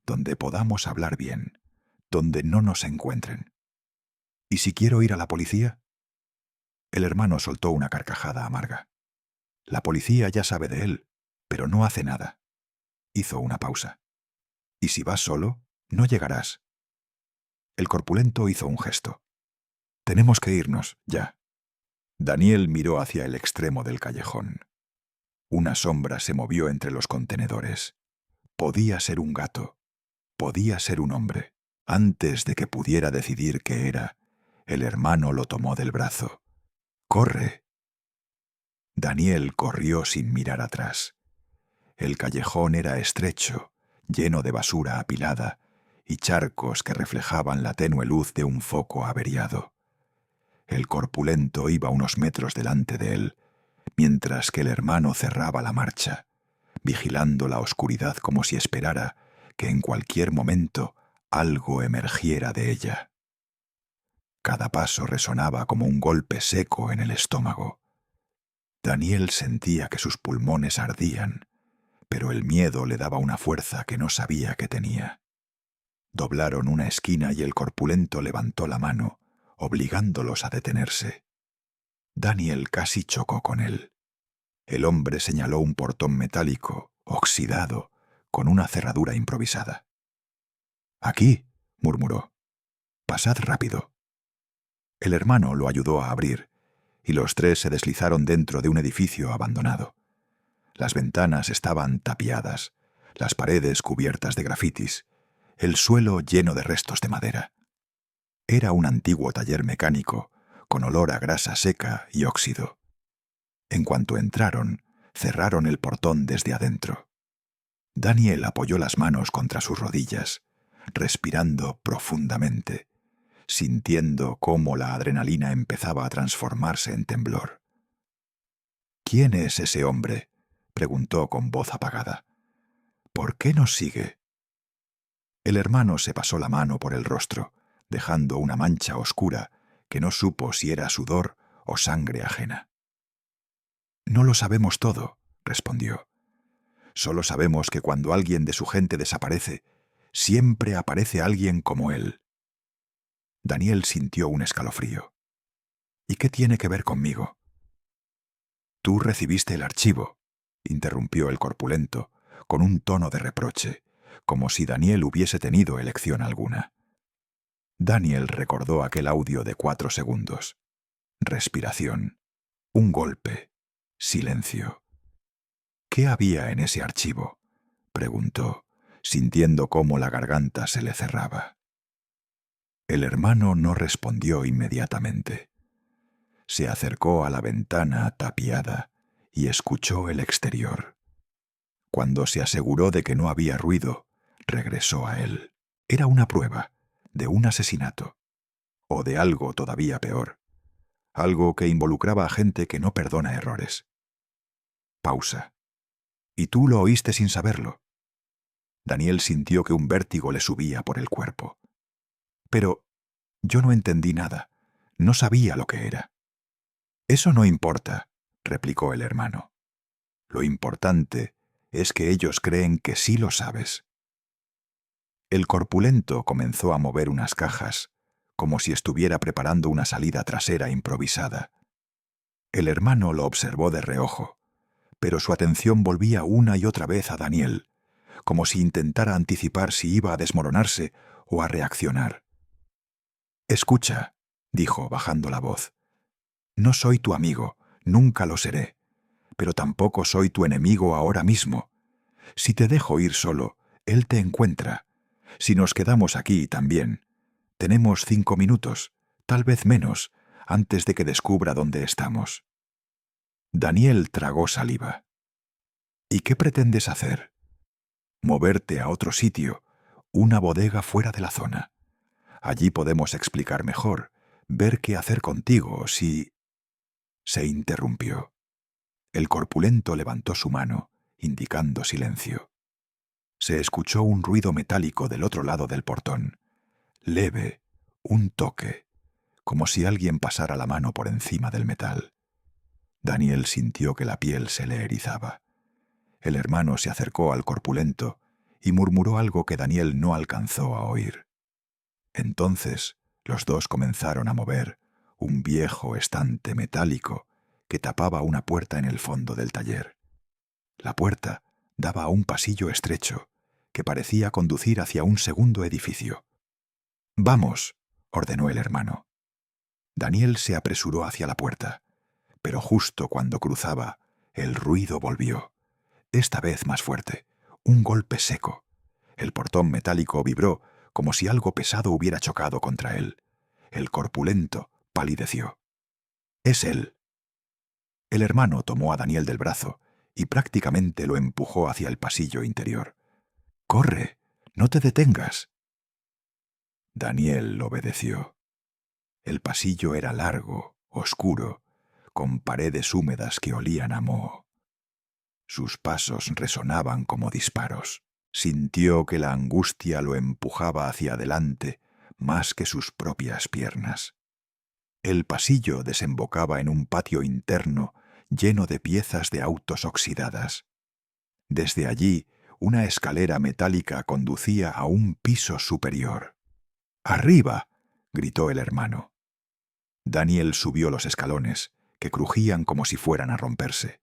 donde podamos hablar bien, donde no nos encuentren. ¿Y si quiero ir a la policía?» El hermano soltó una carcajada amarga. «La policía ya sabe de él, pero no hace nada». Hizo una pausa. «¿Y si vas solo? No llegarás». El corpulento hizo un gesto. «Tenemos que irnos, ya». Daniel miró hacia el extremo del callejón. Una sombra se movió entre los contenedores. Podía ser un gato. Podía ser un hombre. Antes de que pudiera decidir qué era, el hermano lo tomó del brazo. «¡Corre!». Daniel corrió sin mirar atrás. El callejón era estrecho, lleno de basura apilada y charcos que reflejaban la tenue luz de un foco averiado. El corpulento iba unos metros delante de él, mientras que el hermano cerraba la marcha, vigilando la oscuridad como si esperara que en cualquier momento algo emergiera de ella. Cada paso resonaba como un golpe seco en el estómago. Daniel sentía que sus pulmones ardían, pero el miedo le daba una fuerza que no sabía que tenía. Doblaron una esquina y el corpulento levantó la mano, obligándolos a detenerse. Daniel casi chocó con él. El hombre señaló un portón metálico, oxidado, con una cerradura improvisada. «Aquí», murmuró. «Pasad rápido». El hermano lo ayudó a abrir, y los tres se deslizaron dentro de un edificio abandonado. Las ventanas estaban tapiadas, las paredes cubiertas de grafitis, el suelo lleno de restos de madera. Era un antiguo taller mecánico, con olor a grasa seca y óxido. En cuanto entraron, cerraron el portón desde adentro. Daniel apoyó las manos contra sus rodillas, respirando profundamente, sintiendo cómo la adrenalina empezaba a transformarse en temblor. «¿Quién es ese hombre?», preguntó con voz apagada. «¿Por qué nos sigue?». El hermano se pasó la mano por el rostro, dejando una mancha oscura que no supo si era sudor o sangre ajena. «No lo sabemos todo», respondió. «Solo sabemos que cuando alguien de su gente desaparece, siempre aparece alguien como él». Daniel sintió un escalofrío. «¿Y qué tiene que ver conmigo?». «Tú recibiste el archivo», interrumpió el corpulento, con un tono de reproche, como si Daniel hubiese tenido elección alguna. Daniel recordó aquel audio de 4 segundos. Respiración. Un golpe. Silencio. «¿Qué había en ese archivo?», preguntó, sintiendo cómo la garganta se le cerraba. El hermano no respondió inmediatamente. Se acercó a la ventana tapiada y escuchó el exterior. Cuando se aseguró de que no había ruido, regresó a él. Era una prueba de un asesinato, o de algo todavía peor, algo que involucraba a gente que no perdona errores. Pausa. «¿Y tú lo oíste sin saberlo?». Daniel sintió que un vértigo le subía por el cuerpo. «Pero yo no entendí nada, no sabía lo que era». «Eso no importa», replicó el hermano. «Lo importante es que ellos creen que sí lo sabes». El corpulento comenzó a mover unas cajas, como si estuviera preparando una salida trasera improvisada. El hermano lo observó de reojo, pero su atención volvía una y otra vez a Daniel, como si intentara anticipar si iba a desmoronarse o a reaccionar. «Escucha», dijo bajando la voz. «No soy tu amigo, nunca lo seré, pero tampoco soy tu enemigo ahora mismo. Si te dejo ir solo, él te encuentra. Si nos quedamos aquí también. Tenemos 5 minutos, tal vez menos, antes de que descubra dónde estamos. Daniel tragó saliva. ¿Y qué pretendes hacer? Moverte a otro sitio, una bodega fuera de la zona. Allí podemos explicar mejor, ver qué hacer contigo si... Se interrumpió. El corpulento levantó su mano, indicando silencio. Se escuchó un ruido metálico del otro lado del portón. Leve, un toque, como si alguien pasara la mano por encima del metal. Daniel sintió que la piel se le erizaba. El hermano se acercó al corpulento y murmuró algo que Daniel no alcanzó a oír. Entonces los dos comenzaron a mover un viejo estante metálico que tapaba una puerta en el fondo del taller. La puerta daba a un pasillo estrecho que parecía conducir hacia un segundo edificio. «Vamos», ordenó el hermano. Daniel se apresuró hacia la puerta, pero justo cuando cruzaba, el ruido volvió, esta vez más fuerte, un golpe seco. El portón metálico vibró como si algo pesado hubiera chocado contra él. El corpulento palideció. «Es él». El hermano tomó a Daniel del brazo y prácticamente lo empujó hacia el pasillo interior. «¡Corre! ¡No te detengas!». Daniel obedeció. El pasillo era largo, oscuro, con paredes húmedas que olían a moho. Sus pasos resonaban como disparos. Sintió que la angustia lo empujaba hacia adelante más que sus propias piernas. El pasillo desembocaba en un patio interno lleno de piezas de autos oxidadas. Desde allí, una escalera metálica conducía a un piso superior. «¡Arriba!», gritó el hermano. Daniel subió los escalones, que crujían como si fueran a romperse.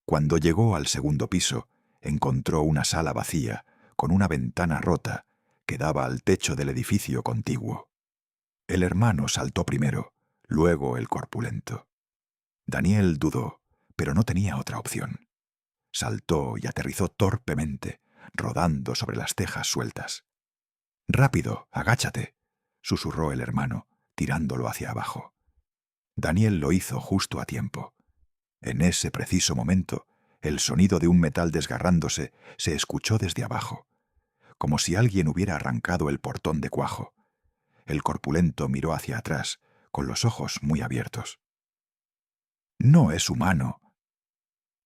Cuando llegó al segundo piso, encontró una sala vacía, con una ventana rota, que daba al techo del edificio contiguo. El hermano saltó primero, luego el corpulento. Daniel dudó, pero no tenía otra opción. Saltó y aterrizó torpemente, rodando sobre las tejas sueltas. «¡Rápido, agáchate!», susurró el hermano, tirándolo hacia abajo. Daniel lo hizo justo a tiempo. En ese preciso momento, el sonido de un metal desgarrándose se escuchó desde abajo, como si alguien hubiera arrancado el portón de cuajo. El corpulento miró hacia atrás, con los ojos muy abiertos. «No es humano».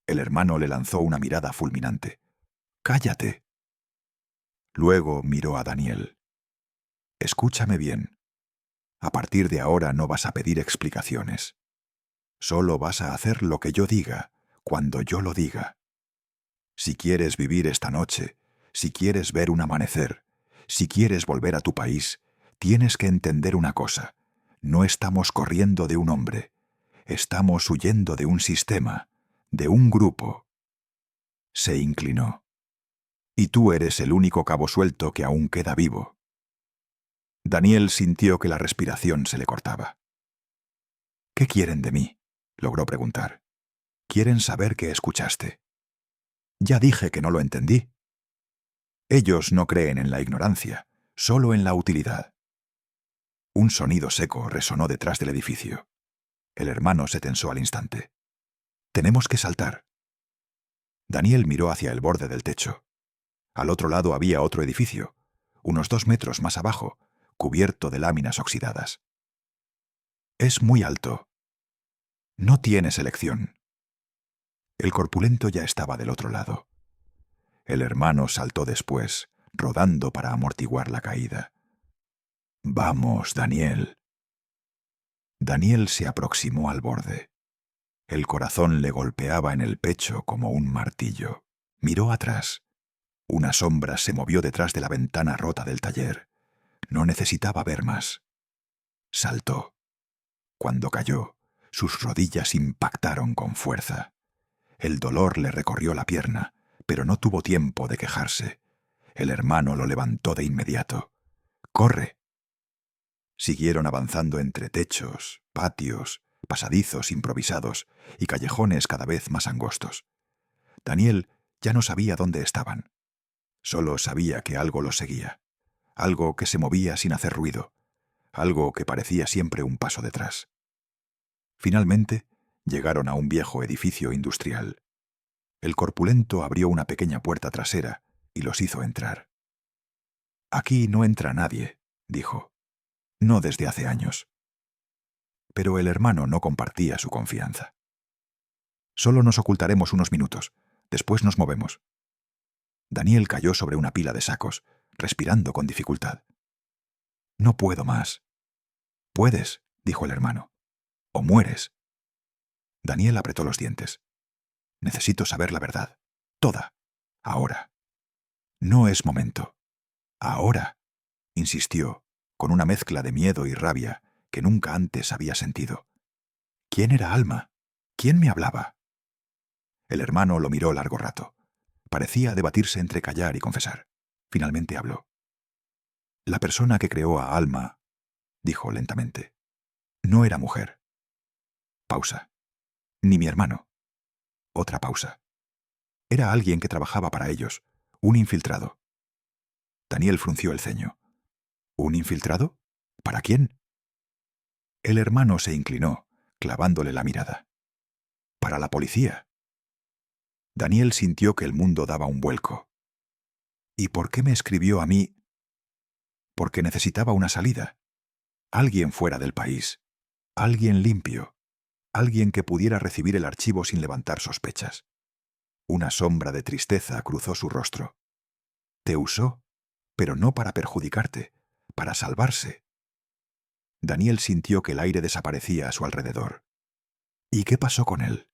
El hermano le lanzó una mirada fulminante. «¡Cállate!». Luego miró a Daniel. «Escúchame bien. A partir de ahora no vas a pedir explicaciones. Solo vas a hacer lo que yo diga, cuando yo lo diga. Si quieres vivir esta noche, si quieres ver un amanecer, si quieres volver a tu país, tienes que entender una cosa. No estamos corriendo de un hombre. Estamos huyendo de un sistema, de un grupo». Se inclinó. «Y tú eres el único cabo suelto que aún queda vivo». Daniel sintió que la respiración se le cortaba. «¿Qué quieren de mí?», logró preguntar. «Quieren saber qué escuchaste». «Ya dije que no lo entendí». «Ellos no creen en la ignorancia, solo en la utilidad». Un sonido seco resonó detrás del edificio. El hermano se tensó al instante. «Tenemos que saltar». Daniel miró hacia el borde del techo. Al otro lado había otro edificio, unos 2 metros más abajo, cubierto de láminas oxidadas. «Es muy alto. No tienes elección». El corpulento ya estaba del otro lado. El hermano saltó después, rodando para amortiguar la caída. «Vamos, Daniel». Daniel se aproximó al borde. El corazón le golpeaba en el pecho como un martillo. Miró atrás. Una sombra se movió detrás de la ventana rota del taller. No necesitaba ver más. Saltó. Cuando cayó, sus rodillas impactaron con fuerza. El dolor le recorrió la pierna, pero no tuvo tiempo de quejarse. El hermano lo levantó de inmediato. «¡Corre!». Siguieron avanzando entre techos, patios, pasadizos improvisados y callejones cada vez más angostos. Daniel ya no sabía dónde estaban. Solo sabía que algo los seguía, algo que se movía sin hacer ruido, algo que parecía siempre un paso detrás. Finalmente, llegaron a un viejo edificio industrial. El corpulento abrió una pequeña puerta trasera y los hizo entrar. «Aquí no entra nadie», dijo. «No desde hace años». Pero el hermano no compartía su confianza. «Solo nos ocultaremos unos minutos. Después nos movemos». Daniel cayó sobre una pila de sacos, respirando con dificultad. «No puedo más». «Puedes», dijo el hermano. «O mueres». Daniel apretó los dientes. «Necesito saber la verdad. Toda. Ahora». «No es momento». «Ahora», insistió, con una mezcla de miedo y rabia que nunca antes había sentido. ¿Quién era Alma? ¿Quién me hablaba? El hermano lo miró largo rato. Parecía debatirse entre callar y confesar. Finalmente habló. «La persona que creó a Alma», dijo lentamente, «no era mujer». Pausa. «Ni mi hermano». Otra pausa. «Era alguien que trabajaba para ellos, un infiltrado». Daniel frunció el ceño. «¿Un infiltrado? ¿Para quién?» El hermano se inclinó, clavándole la mirada. «Para la policía». Daniel sintió que el mundo daba un vuelco. «¿Y por qué me escribió a mí?» «Porque necesitaba una salida. Alguien fuera del país. Alguien limpio. Alguien que pudiera recibir el archivo sin levantar sospechas». Una sombra de tristeza cruzó su rostro. «Te usó, pero no para perjudicarte, para salvarse». Daniel sintió que el aire desaparecía a su alrededor. ¿Y qué pasó con él?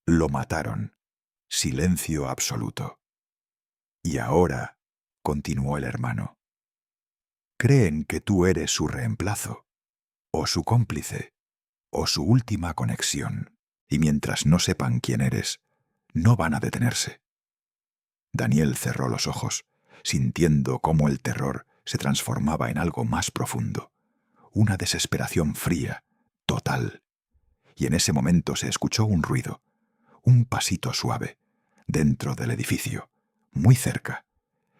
Lo mataron. Silencio absoluto. «Y ahora», continuó el hermano, «creen que tú eres su reemplazo, o su cómplice, o su última conexión, y mientras no sepan quién eres, no van a detenerse». Daniel cerró los ojos, sintiendo cómo el terror se transformaba en algo más profundo, una desesperación fría, total. Y en ese momento se escuchó un ruido, un pasito suave, dentro del edificio, muy cerca.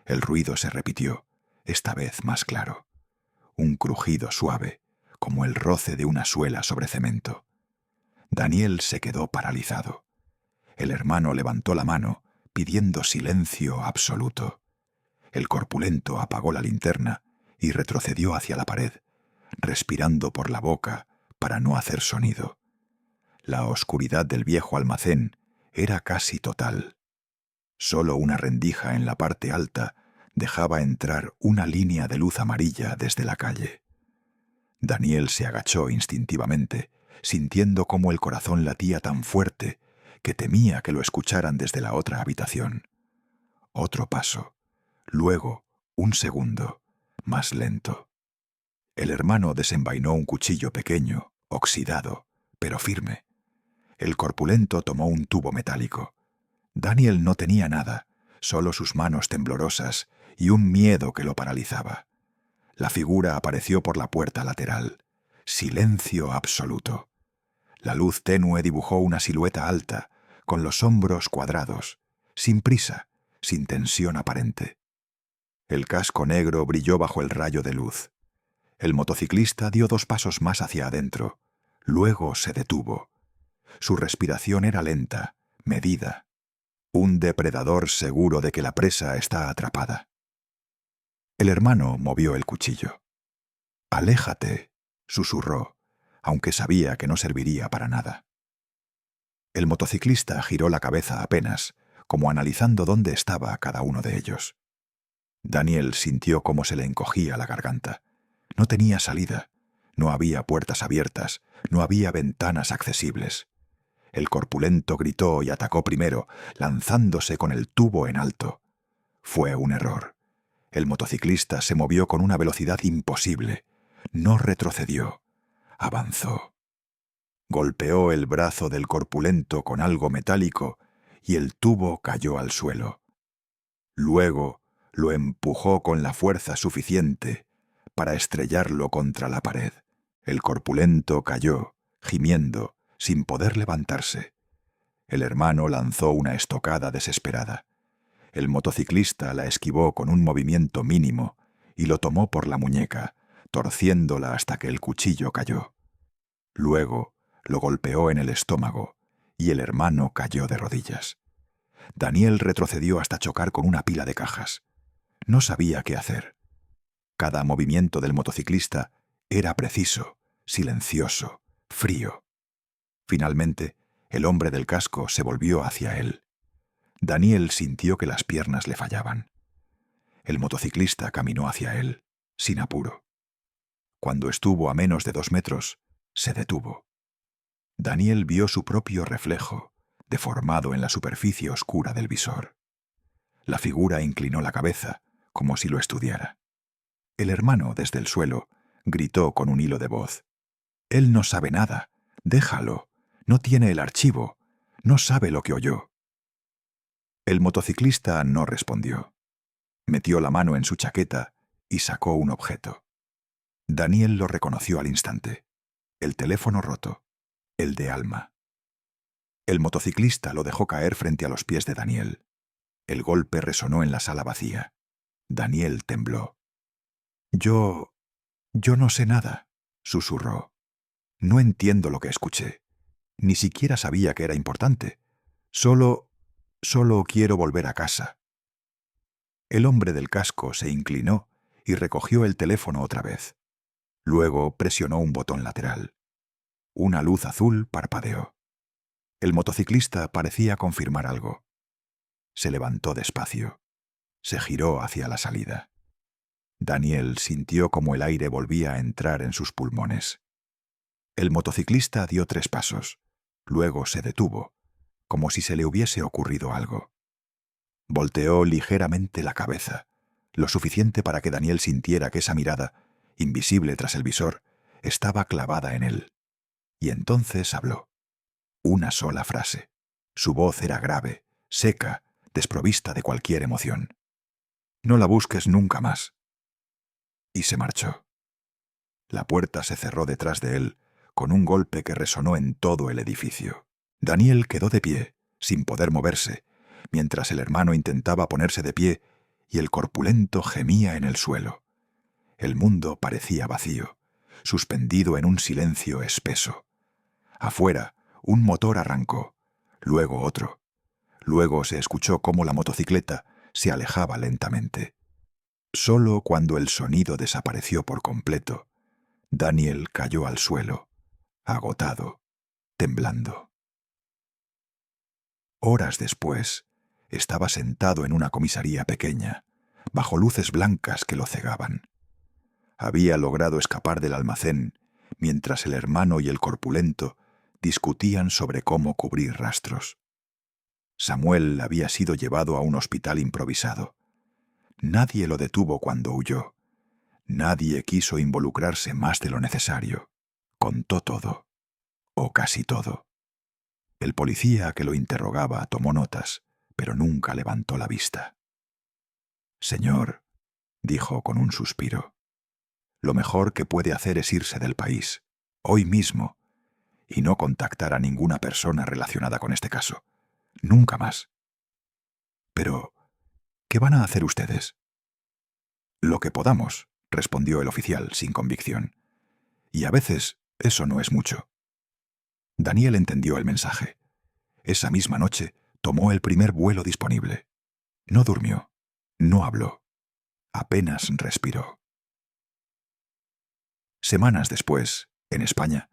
El ruido se repitió, esta vez más claro. Un crujido suave, como el roce de una suela sobre cemento. Daniel se quedó paralizado. El hermano levantó la mano, pidiendo silencio absoluto. El corpulento apagó la linterna y retrocedió hacia la pared, respirando por la boca para no hacer sonido. La oscuridad del viejo almacén era casi total. Solo una rendija en la parte alta dejaba entrar una línea de luz amarilla desde la calle. Daniel se agachó instintivamente, sintiendo cómo el corazón latía tan fuerte que temía que lo escucharan desde la otra habitación. Otro paso, luego un segundo, más lento. El hermano desenvainó un cuchillo pequeño, oxidado, pero firme. El corpulento tomó un tubo metálico. Daniel no tenía nada, solo sus manos temblorosas y un miedo que lo paralizaba. La figura apareció por la puerta lateral. Silencio absoluto. La luz tenue dibujó una silueta alta, con los hombros cuadrados, sin prisa, sin tensión aparente. El casco negro brilló bajo el rayo de luz. El motociclista dio 2 pasos más hacia adentro. Luego se detuvo. Su respiración era lenta, medida. Un depredador seguro de que la presa está atrapada. El hermano movió el cuchillo. «Aléjate», susurró, aunque sabía que no serviría para nada. El motociclista giró la cabeza apenas, como analizando dónde estaba cada uno de ellos. Daniel sintió cómo se le encogía la garganta. No tenía salida, no había puertas abiertas, no había ventanas accesibles. El corpulento gritó y atacó primero, lanzándose con el tubo en alto. Fue un error. El motociclista se movió con una velocidad imposible. No retrocedió. Avanzó. Golpeó el brazo del corpulento con algo metálico y el tubo cayó al suelo. Luego lo empujó con la fuerza suficiente para estrellarlo contra la pared. El corpulento cayó, gimiendo, sin poder levantarse. El hermano lanzó una estocada desesperada. El motociclista la esquivó con un movimiento mínimo y lo tomó por la muñeca, torciéndola hasta que el cuchillo cayó. Luego lo golpeó en el estómago y el hermano cayó de rodillas. Daniel retrocedió hasta chocar con una pila de cajas. No sabía qué hacer. Cada movimiento del motociclista era preciso, silencioso, frío. Finalmente, el hombre del casco se volvió hacia él. Daniel sintió que las piernas le fallaban. El motociclista caminó hacia él, sin apuro. Cuando estuvo a menos de 2 metros, se detuvo. Daniel vio su propio reflejo, deformado en la superficie oscura del visor. La figura inclinó la cabeza, como si lo estudiara. El hermano, desde el suelo, gritó con un hilo de voz. «Él no sabe nada. Déjalo. No tiene el archivo. No sabe lo que oyó». El motociclista no respondió. Metió la mano en su chaqueta y sacó un objeto. Daniel lo reconoció al instante. El teléfono roto. El de Alma. El motociclista lo dejó caer frente a los pies de Daniel. El golpe resonó en la sala vacía. Daniel tembló. Yo no sé nada», susurró. «No entiendo lo que escuché. Ni siquiera sabía que era importante. Solo quiero volver a casa». El hombre del casco se inclinó y recogió el teléfono otra vez. Luego presionó un botón lateral. Una luz azul parpadeó. El motociclista parecía confirmar algo. Se levantó despacio. Se giró hacia la salida. Daniel sintió como el aire volvía a entrar en sus pulmones. El motociclista dio 3 pasos. Luego se detuvo, como si se le hubiese ocurrido algo. Volteó ligeramente la cabeza, lo suficiente para que Daniel sintiera que esa mirada, invisible tras el visor, estaba clavada en él. Y entonces habló. Una sola frase. Su voz era grave, seca, desprovista de cualquier emoción. «No la busques nunca más». Y se marchó. La puerta se cerró detrás de él, con un golpe que resonó en todo el edificio. Daniel quedó de pie, sin poder moverse, mientras el hermano intentaba ponerse de pie y el corpulento gemía en el suelo. El mundo parecía vacío, suspendido en un silencio espeso. Afuera, un motor arrancó, luego otro. Luego se escuchó cómo la motocicleta se alejaba lentamente. Solo cuando el sonido desapareció por completo, Daniel cayó al suelo, agotado, temblando. Horas después, estaba sentado en una comisaría pequeña, bajo luces blancas que lo cegaban. Había logrado escapar del almacén, mientras el hermano y el corpulento discutían sobre cómo cubrir rastros. Samuel había sido llevado a un hospital improvisado. Nadie lo detuvo cuando huyó. Nadie quiso involucrarse más de lo necesario. Contó todo, o casi todo. El policía que lo interrogaba tomó notas, pero nunca levantó la vista. «Señor», dijo con un suspiro, «lo mejor que puede hacer es irse del país, hoy mismo, y no contactar a ninguna persona relacionada con este caso. Nunca más». «Pero, ¿qué van a hacer ustedes?» «Lo que podamos», respondió el oficial sin convicción. «Y a veces eso no es mucho». Daniel entendió el mensaje. Esa misma noche tomó el primer vuelo disponible. No durmió, no habló, apenas respiró. Semanas después, en España,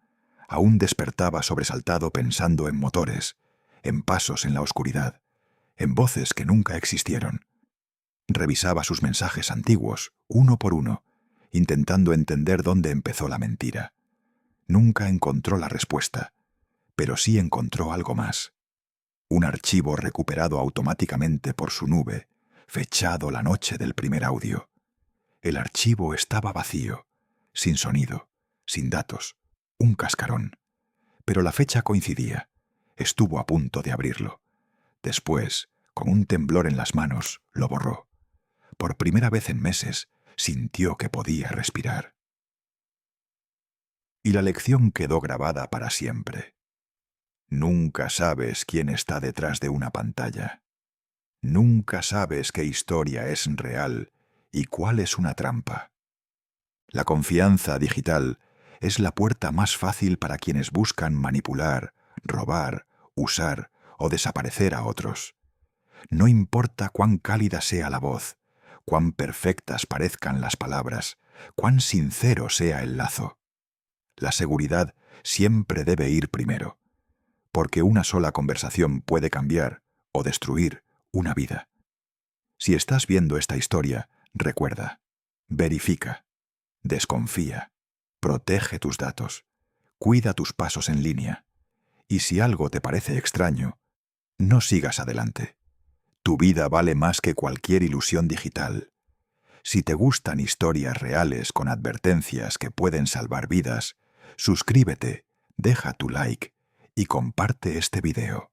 aún despertaba sobresaltado pensando en motores, en pasos en la oscuridad, en voces que nunca existieron. Revisaba sus mensajes antiguos, uno por uno, intentando entender dónde empezó la mentira. Nunca encontró la respuesta, pero sí encontró algo más. Un archivo recuperado automáticamente por su nube, fechado la noche del primer audio. El archivo estaba vacío, sin sonido, sin datos, un cascarón. Pero la fecha coincidía. Estuvo a punto de abrirlo. Después, con un temblor en las manos, lo borró. Por primera vez en meses, sintió que podía respirar. Y la lección quedó grabada para siempre. Nunca sabes quién está detrás de una pantalla. Nunca sabes qué historia es real y cuál es una trampa. La confianza digital es la puerta más fácil para quienes buscan manipular, robar, usar o desaparecer a otros. No importa cuán cálida sea la voz, cuán perfectas parezcan las palabras, cuán sincero sea el lazo. La seguridad siempre debe ir primero, porque una sola conversación puede cambiar o destruir una vida. Si estás viendo esta historia, recuerda, verifica, desconfía, protege tus datos, cuida tus pasos en línea, y si algo te parece extraño, no sigas adelante. Tu vida vale más que cualquier ilusión digital. Si te gustan historias reales con advertencias que pueden salvar vidas, suscríbete, deja tu like y comparte este video.